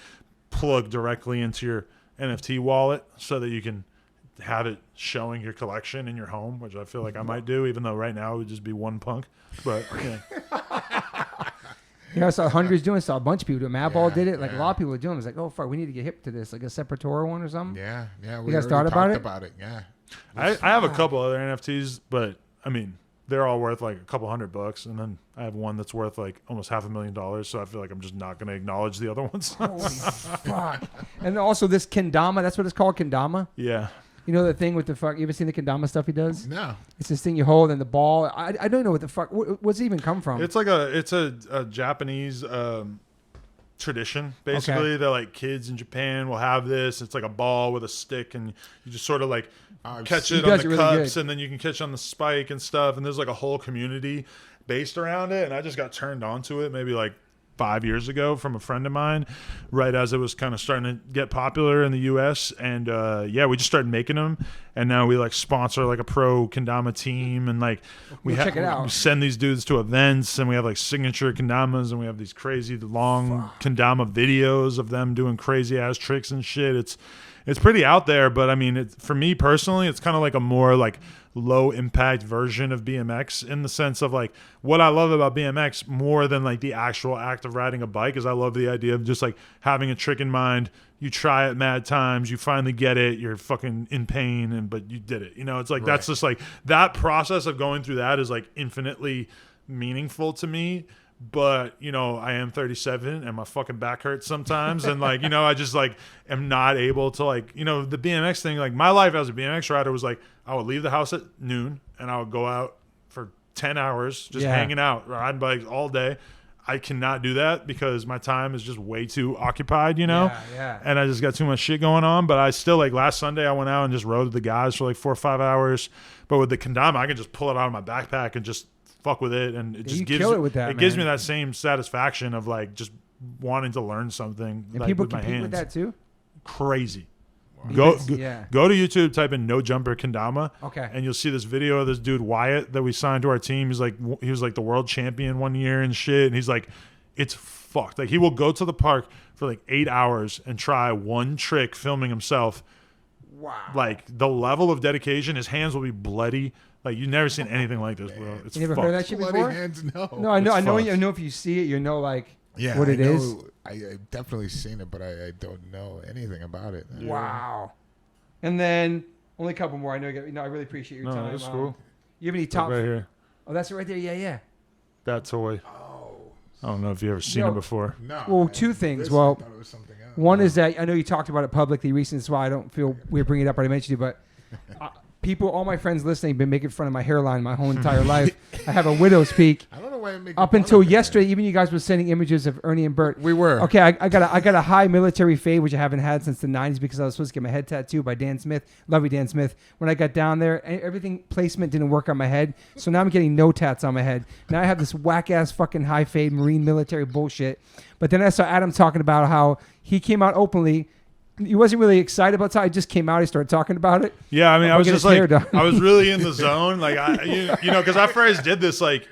plug directly into your NFT wallet so that you can have it showing your collection in your home, which I feel like I might do, even though right now it would just be one punk. But yeah. You know, I saw hundreds doing. Saw a bunch of people doing. Madball did it. Like a lot of people are doing. It's like, oh fuck, we need to get hip to this. Like a Sepultura one or something. Yeah. You guys thought about it? Yeah. I have a couple other NFTs, but I mean, they're all worth like a couple $100, and then I have one that's worth like almost $500,000. So I feel like I'm just not going to acknowledge the other ones. Holy fuck! And also this kendama. That's what it's called, kendama. Yeah. You know the thing with the fuck? You ever seen the kendama stuff he does? No. It's this thing you hold and the ball. I don't know what the fuck. What's it even come from? It's like a Japanese tradition. Basically, they're like kids in Japan will have this. It's like a ball with a stick, and you just sort of like catch it on the cups, and then you can catch on the spike and stuff. And there's like a whole community based around it. And I just got turned on to it maybe like 5 years ago from a friend of mine, right as it was kind of starting to get popular in the US. And we just started making them, and now we like sponsor like a pro kendama team, and like we send these dudes to events, and we have like signature kendamas, and we have these crazy long kendama videos of them doing crazy ass tricks and shit. It's pretty out there, but I mean, for me personally, it's kind of like a more like low impact version of BMX, in the sense of like what I love about BMX more than like the actual act of riding a bike is I love the idea of just like having a trick in mind. You try it mad times, you finally get it, you're fucking in pain, but you did it. You know, it's like that's just like that process of going through that is like infinitely meaningful to me. But, you know, I am 37 and my fucking back hurts sometimes. And like, you know, I just like am not able to like, you know, the BMX thing, like my life as a BMX rider was like, I would leave the house at noon and I would go out for 10 hours, just hanging out, riding bikes all day. I cannot do that because my time is just way too occupied, you know? Yeah. And I just got too much shit going on. But I still, like last Sunday, I went out and just rode with the guys for like 4 or 5 hours. But with the kendama, I can just pull it out of my backpack and just fuck with it, and it just gives gives me that same satisfaction of like just wanting to learn something. And like, people with my compete hands. with that too. Crazy. Wow. Go to YouTube, type in no jumper kendama, okay, and you'll see this video of this dude Wyatt that we signed to our team. He was like the world champion one year and shit, and he's like, it's fucked. Like he will go to the park for like 8 hours and try one trick filming himself. Wow. Like the level of dedication, his hands will be bloody. Like you've never seen anything like this, bro. It's you never fucked. heard that shit before? Hands, no. No, I know if you see it, you know like what it is. I've definitely seen it, but I don't know anything about it. Yeah. Wow. And then only a couple more. I know. I really appreciate your time. That's cool. You have any top? Right here. Oh, that's it right there. Yeah. That toy. I don't know if you've ever seen it before. No. Well, two things. Well, one is that I know you talked about it publicly recently, so I don't feel weird bringing it up. I mentioned you, but people, all my friends listening, have been making fun of my hairline my whole entire life. I have a widow's peak. I don't know why I'm making up until yesterday. Even you guys were sending images of Ernie and Bert. We were. Okay, I got a high military fade, which I haven't had since the 90s because I was supposed to get my head tattooed by Dan Smith. Love you, Dan Smith. When I got down there, everything placement didn't work on my head, so now I'm getting no tats on my head. Now I have this whack ass fucking high fade Marine military bullshit. But then I saw Adam talking about how he came out openly. He wasn't really excited about it. I just came out. He started talking about it. Yeah, I mean, I was just like, I was really in the zone. Like, you know, because I first did this like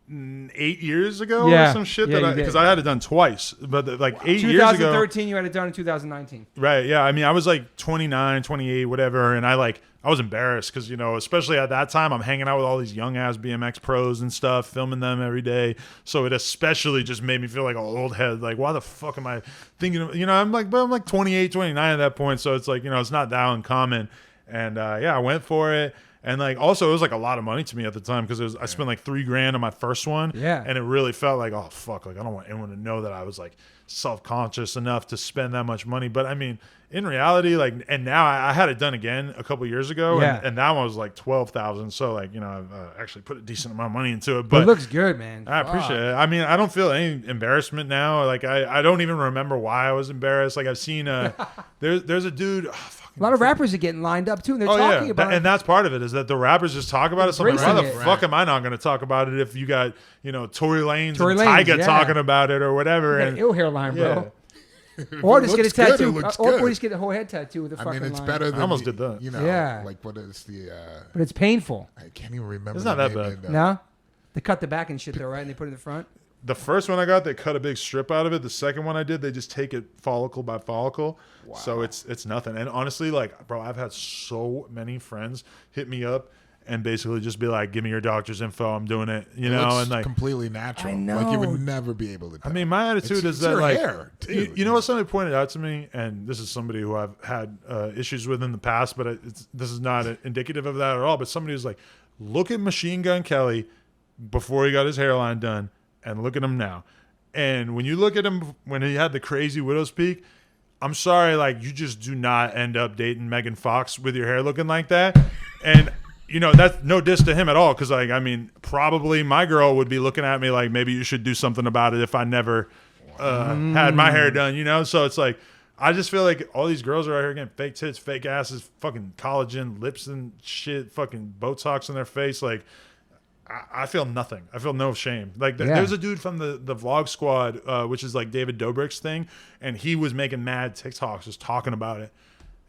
8 years ago or some shit because I had it done twice. But like 8 years ago. 2013, you had it done in 2019. Right. Yeah. I mean, I was like 29, 28, whatever. And I was embarrassed because, you know, especially at that time, I'm hanging out with all these young ass BMX pros and stuff, filming them every day. So it especially just made me feel like an old head. Like, why the fuck am I thinking of, you know, I'm like 28, 29 at that point. So it's like, you know, it's not that uncommon. And I went for it. And like, also it was like a lot of money to me at the time because I spent like $3,000 on my first one. Yeah. And it really felt like, oh fuck, like I don't want anyone to know that I was like self-conscious enough to spend that much money. But I mean, in reality, like, and now I had it done again a couple years ago, and that one was like $12,000. So like, you know, I've actually put a decent amount of money into it. But it looks good, man. I appreciate it. I mean, I don't feel any embarrassment now. Like I don't even remember why I was embarrassed. Like I've seen there's a dude. A lot of rappers are getting lined up too, and they're talking about it. And that's part of it, is that the rappers just talk about it. So like, why the fuck am I not going to talk about it if you got, you know, Tory Lanez and Tyga talking about it or whatever? You got an ill hairline, bro. Or just get a tattoo. Or just get a whole head tattoo with a fucking line. I mean, it's better than... I almost did that. You know, like what is the... but it's painful. I can't even remember. It's not that bad. No? They cut the back and shit though, right? And they put it in the front? the first one I got, they cut a big strip out of it. The second one I did, they just take it follicle by follicle. Wow. So it's nothing. And honestly, like, bro, I've had so many friends hit me up and basically just be like, give me your doctor's info. I'm doing it, you know? And like, completely natural. I know. Like you would never be able to tell. I mean, my attitude is that, your like, hair, too. You know what somebody pointed out to me? And this is somebody who I've had issues with in the past, but this is not indicative of that at all. But somebody was like, look at Machine Gun Kelly before he got his hairline done and look at him now. And when you look at him when he had the crazy widow's peak, I'm sorry, like, you just do not end up dating Megan Fox with your hair looking like that. And, you know, that's no diss to him at all. Because, like, I mean, probably my girl would be looking at me like, maybe you should do something about it if I never had my hair done, you know? So it's like, I just feel like all these girls are out here getting fake tits, fake asses, fucking collagen, lips and shit, fucking Botox in their face. Like, I feel nothing. I feel no shame. Like there's a dude from the Vlog Squad, which is like David Dobrik's thing, and he was making mad TikToks just talking about it.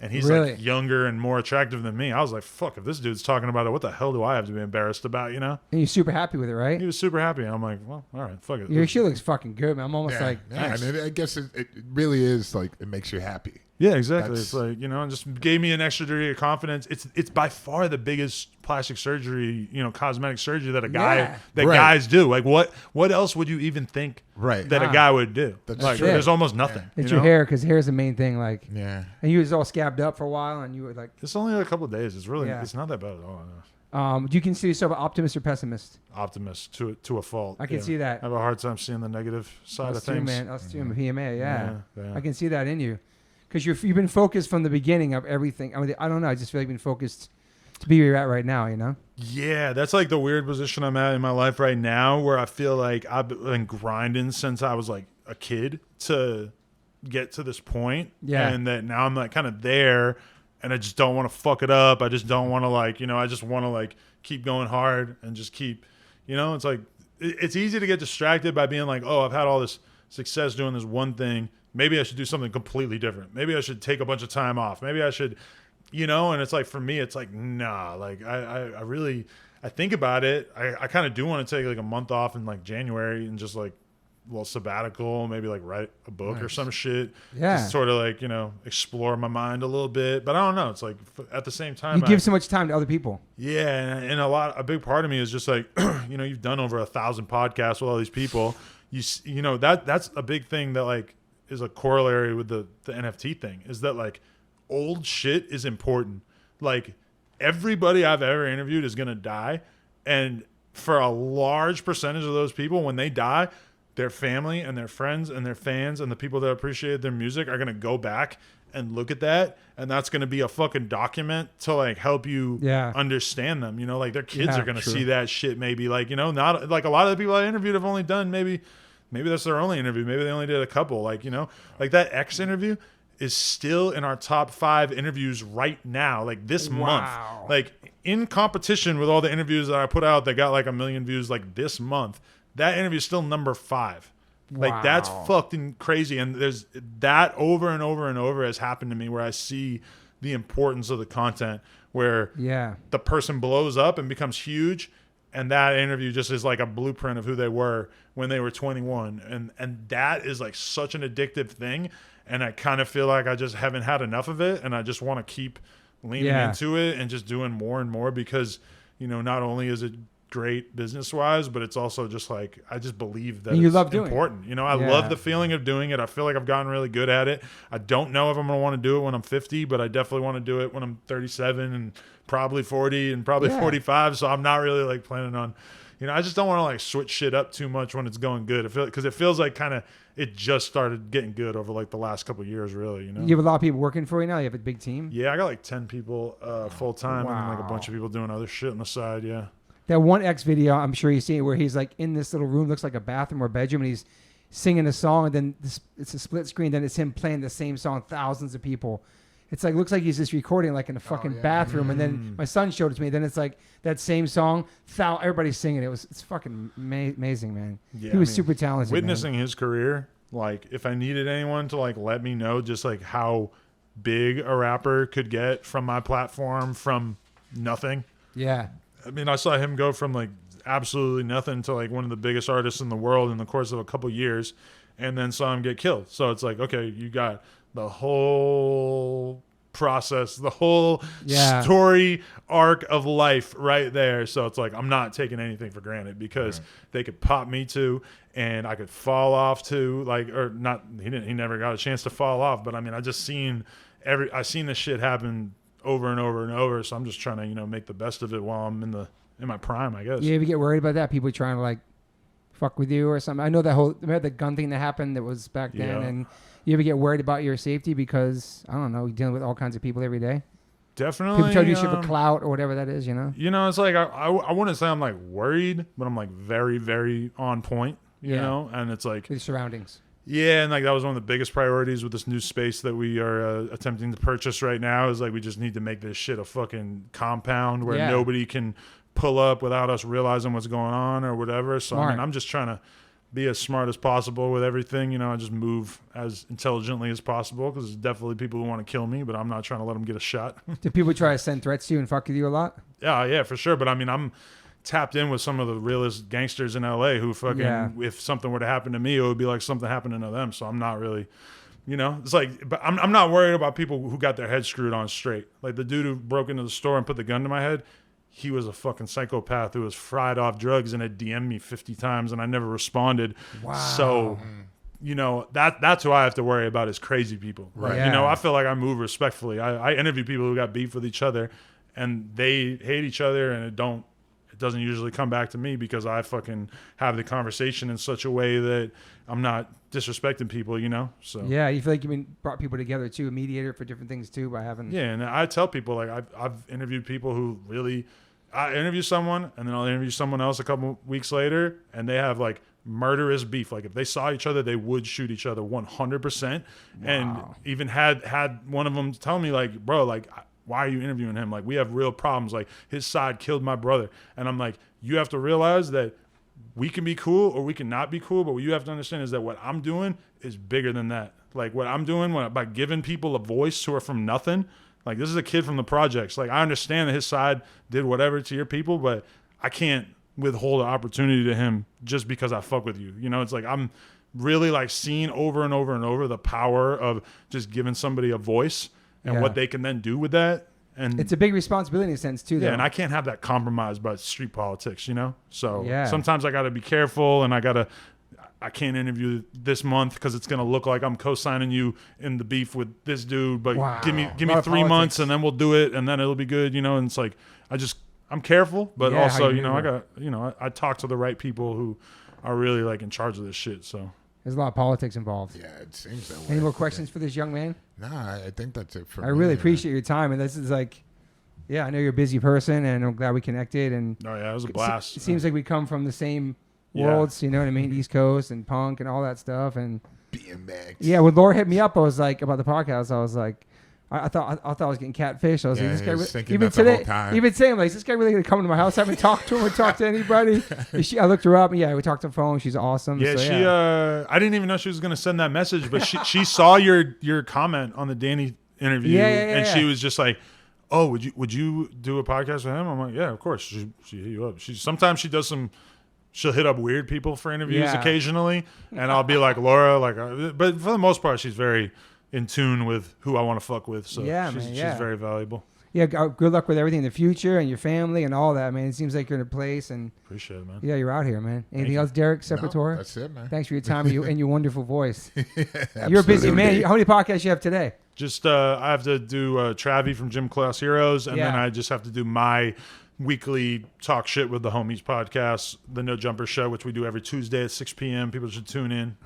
And he's like younger and more attractive than me. I was like, fuck, if this dude's talking about it, what the hell do I have to be embarrassed about, you know? And you're super happy with it, right? He was super happy. I'm like, well, all right, fuck it. Your shit looks fucking good, man. I'm almost like, nice. And I guess it really is like, it makes you happy. Yeah, exactly. It's like, you know, and just gave me an extra degree of confidence. It's by far the biggest plastic surgery, you know, cosmetic surgery that guys do. Like, what else would you even think that a guy would do? That's like, true. there's almost nothing. It's your hair, because hair's the main thing. Like, yeah. And you was all scabbed up for a while, and you were like, it's only a couple of days. It's really, it's not that bad at all. Do you consider yourself an optimist or pessimist? Optimist to a fault. I can see that. I have a hard time seeing the negative side of things. Too, man. Us too, PMA. Yeah. Yeah. I can see that in you. Because you've been focused from the beginning of everything. I mean, I don't know. I just feel like you've been focused to be where you're at right now, you know? Yeah, that's like the weird position I'm at in my life right now, where I feel like I've been grinding since I was like a kid to get to this point. Yeah. And that now I'm like kind of there, and I just don't want to fuck it up. I just don't want to, like, you know, I just want to like keep going hard and just keep, you know, it's like, it's easy to get distracted by being like, oh, I've had all this success doing this one thing. Maybe I should do something completely different. Maybe I should take a bunch of time off. Maybe I should, you know, and it's like, for me, it's like, nah, like I really think about it. I kind of do want to take like a month off in like January and just like a little sabbatical, maybe like write a book or some shit. Yeah. Just sort of like, you know, explore my mind a little bit. But I don't know. It's like at the same time, you give so much time to other people. Yeah. And a big part of me is just like, you know, you've done over 1,000 podcasts with all these people. You know, that's a big thing that like, is a corollary with the NFT thing, is that like old shit is important. Like everybody I've ever interviewed is going to die. And for a large percentage of those people, when they die, their family and their friends and their fans and the people that appreciate their music are going to go back and look at that. And that's going to be a fucking document to like help you understand them. You know, like their kids are going to see that shit maybe, like, you know, not like a lot of the people I interviewed have only done maybe that's their only interview. Maybe they only did a couple. Like, you know, like that X interview is still in our top 5 interviews right now, like this month. Like in competition with all the interviews that I put out that got like 1 million views like this month, that interview is still number 5. Like that's fucking crazy. And there's that over and over and over has happened to me, where I see the importance of the content, where the person blows up and becomes huge. And that interview just is like a blueprint of who they were when they were 21. And that is like such an addictive thing. And I kind of feel like I just haven't had enough of it. And I just want to keep leaning into it and just doing more and more, because, you know, not only is it great business wise, but it's also just like, I just believe that it's important. You know, I love the feeling of doing it. I feel like I've gotten really good at it. I don't know if I'm going to want to do it when I'm 50, but I definitely want to do it when I'm 37 and probably 40 and probably 45. So I'm not really like planning on, you know, I just don't want to like switch shit up too much when it's going good. Because it feels like kind of it just started getting good over like the last couple of years, really. You know, you have a lot of people working for you now. You have a big team. Yeah, I got like 10 people full time, and like a bunch of people doing other shit on the side. Yeah. That one X video, I'm sure you've seen it, where he's like in this little room, looks like a bathroom or bedroom, and he's singing a song, and then it's a split screen. Then it's him playing the same song, thousands of people. It's like, looks like he's just recording like in a fucking bathroom. And then my son showed it to me. Then it's like that same song, everybody's singing it. It's fucking amazing, man. Yeah, he was super talented. Witnessing his career, like if I needed anyone to like let me know just like how big a rapper could get from my platform from nothing. Yeah. I mean, I saw him go from like absolutely nothing to like one of the biggest artists in the world in the course of a couple years, and then saw him get killed. So it's like, okay, you got the whole process, the whole story arc of life right there. So it's like, I'm not taking anything for granted, because they could pop me too, and I could fall off too, like, or not, he never got a chance to fall off, but I mean, I seen this shit happen over and over and over. So I'm just trying to, you know, make the best of it while I'm in my prime, I guess. You ever get worried about that? People trying to like fuck with you or something? I know remember the gun thing that happened that was back then, and you ever get worried about your safety because, I don't know, you're dealing with all kinds of people every day? Definitely. People try to do shit for clout or whatever that is, you know? You know, it's like, I wouldn't say I'm like worried, but I'm like very, very on point, you know? And it's like... with surroundings. Yeah, and like that was one of the biggest priorities with this new space that we are attempting to purchase right now, is like we just need to make this shit a fucking compound where nobody can pull up without us realizing what's going on or whatever. So I mean, I'm just trying to be as smart as possible with everything, you know. I just move as intelligently as possible, because there's definitely people who want to kill me, but I'm not trying to let them get a shot. Do people try to send threats to you and fuck with you a lot? Yeah, for sure. But I mean, I'm tapped in with some of the realest gangsters in LA who fucking, if something were to happen to me, it would be like something happening to them. So I'm not really, you know, it's like, but I'm not worried about people who got their head screwed on straight. Like the dude who broke into the store and put the gun to my head, he was a fucking psychopath who was fried off drugs and had DM'd me 50 times and I never responded. Wow. So, you know, that's who I have to worry about, is crazy people. Right. Yeah. You know, I feel like I move respectfully. I interview people who got beef with each other and they hate each other, and it doesn't usually come back to me, because I fucking have the conversation in such a way that I'm not disrespecting people, you know? So yeah, you feel like you've brought people together too, a mediator for different things too, by having... Yeah, and I tell people, like, I've interviewed people who really... I interview someone, and then I'll interview someone else a couple weeks later, and they have, like, murderous beef. Like, if they saw each other, they would shoot each other 100%. Wow. And even had one of them tell me, like, bro, like... why are you interviewing him? Like, we have real problems. Like, his side killed my brother. And I'm like, you have to realize that we can be cool or we can not be cool, but what you have to understand is that what I'm doing is bigger than that. Like, what I'm doing by giving people a voice who are from nothing. Like, this is a kid from the projects. Like, I understand that his side did whatever to your people, but I can't withhold an opportunity to him just because I fuck with you. You know, it's like I'm really, like, seeing over and over and over the power of just giving somebody a voice and what they can then do with that. And it's a big responsibility in a sense too, though. Yeah, and I can't have that compromised by street politics, you know? So sometimes I got to be careful, and I can't interview this month because it's going to look like I'm co-signing you in the beef with this dude, but give me 3 months and then we'll do it, and then it'll be good, you know? And it's like, I'm careful, but also, you know, I talk to the right people who are really like in charge of this shit, so. There's a lot of politics involved. Yeah, it seems that way. Any more questions for this young man? Nah, I think that's it for me. I really appreciate your time. And this is like, I know you're a busy person, and I'm glad we connected. And oh, yeah, it was a blast. It seems like we come from the same worlds, you know what I mean? East Coast and punk and all that stuff. And BMX. Yeah, when Laura hit me up, I was like, about the podcast, I was like, I thought I was getting catfished. I was like, this guy even today, even saying, like, is this guy really gonna come to my house? I haven't talked to him or talked to anybody. I looked her up, and we talked on the phone. She's awesome. Yeah, so, I didn't even know she was gonna send that message, but she saw your comment on the Danny interview, and she was just like, oh, would you do a podcast with him? I'm like, yeah, of course. She hit you up. Sometimes she does some. She'll hit up weird people for interviews occasionally, and I'll be like, Laura, like, but for the most part, she's very in tune with who I want to fuck with. So she's very valuable. Yeah, good luck with everything in the future and your family and all that, man. It seems like you're in a place, and appreciate it, man. Yeah, you're out here, man. Anything else, Derek Sepultura? No, that's it, man. Thanks for your time and your wonderful voice. You're a busy man. How many podcasts you have today? Just I have to do Travi from Gym Class Heroes, and then I just have to do my weekly talk shit with the homies podcast, the No Jumper Show, which we do every Tuesday at 6 p.m. People should tune in.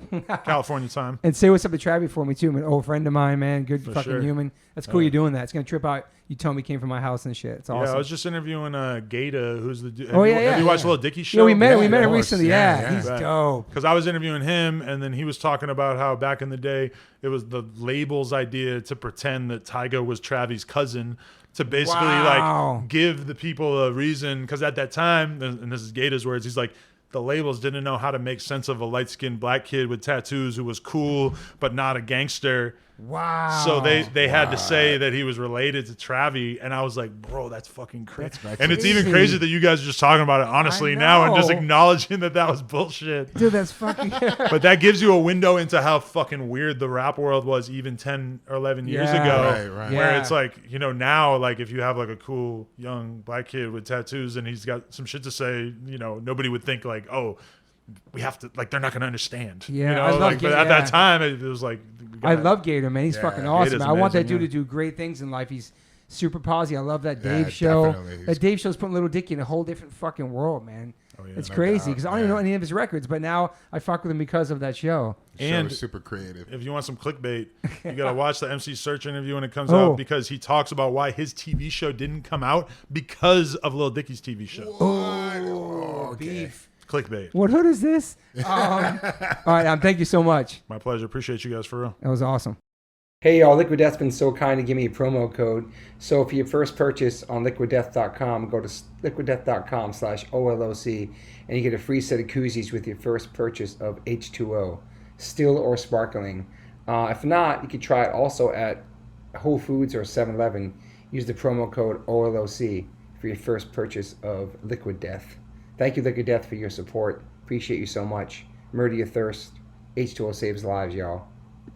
California time. And say what's up to Travi for me too. An old friend of mine, man. Good for fucking human. That's cool you're doing that. It's gonna trip out. You told me he came from my house and shit. It's awesome. Yeah, I was just interviewing Gata, who's the dude. Have you watched Lil Dicky show? Yeah, we met him recently. Yeah, he's dope. Because I was interviewing him, and then he was talking about how back in the day it was the label's idea to pretend that Tyga was Travi's cousin, to basically like give the people a reason, because at that time, and this is Gata's words, he's like, the labels didn't know how to make sense of a light-skinned black kid with tattoos who was cool but not a gangster. Wow. So they had to say that he was related to Travi, and I was like, bro, that's fucking crazy. And it's even crazy that you guys are just talking about it honestly now and just acknowledging that was bullshit. Dude, that's fucking... But that gives you a window into how fucking weird the rap world was even 10 or 11 years ago. Right. Where it's like, you know, now, like, if you have like a cool young black kid with tattoos and he's got some shit to say, you know, nobody would think like, oh, we have to, like, they're not going to understand. Yeah, you know? I love like, but at that time, it was like... I love Gator, man. He's fucking awesome. I want that dude yeah. to do great things in life. He's super positive. I love that Dave show. Definitely. That Dave show's putting Little Dicky in a whole different fucking world, man. Oh, yeah, it's crazy because I don't even know any of his records, but now I fuck with him because of that show. And super creative. If you want some clickbait, you got to watch the MC Search interview when it comes out because he talks about why his TV show didn't come out because of Lil Dicky's TV show. Oh, beef. Clickbait. What hood is this? All right, thank you so much. My pleasure. Appreciate you guys for real. That was awesome. Hey y'all, Liquid Death's been so kind to give me a promo code. So for your first purchase on liquiddeath.com, go to liquiddeath.com/OLOC and you get a free set of koozies with your first purchase of H2O, still or sparkling. If not, you can try it also at Whole Foods or 7-Eleven. Use the promo code OLOC for your first purchase of Liquid Death. Thank you, Liquid Death, for your support. Appreciate you so much. Murder your thirst. H2O saves lives, y'all.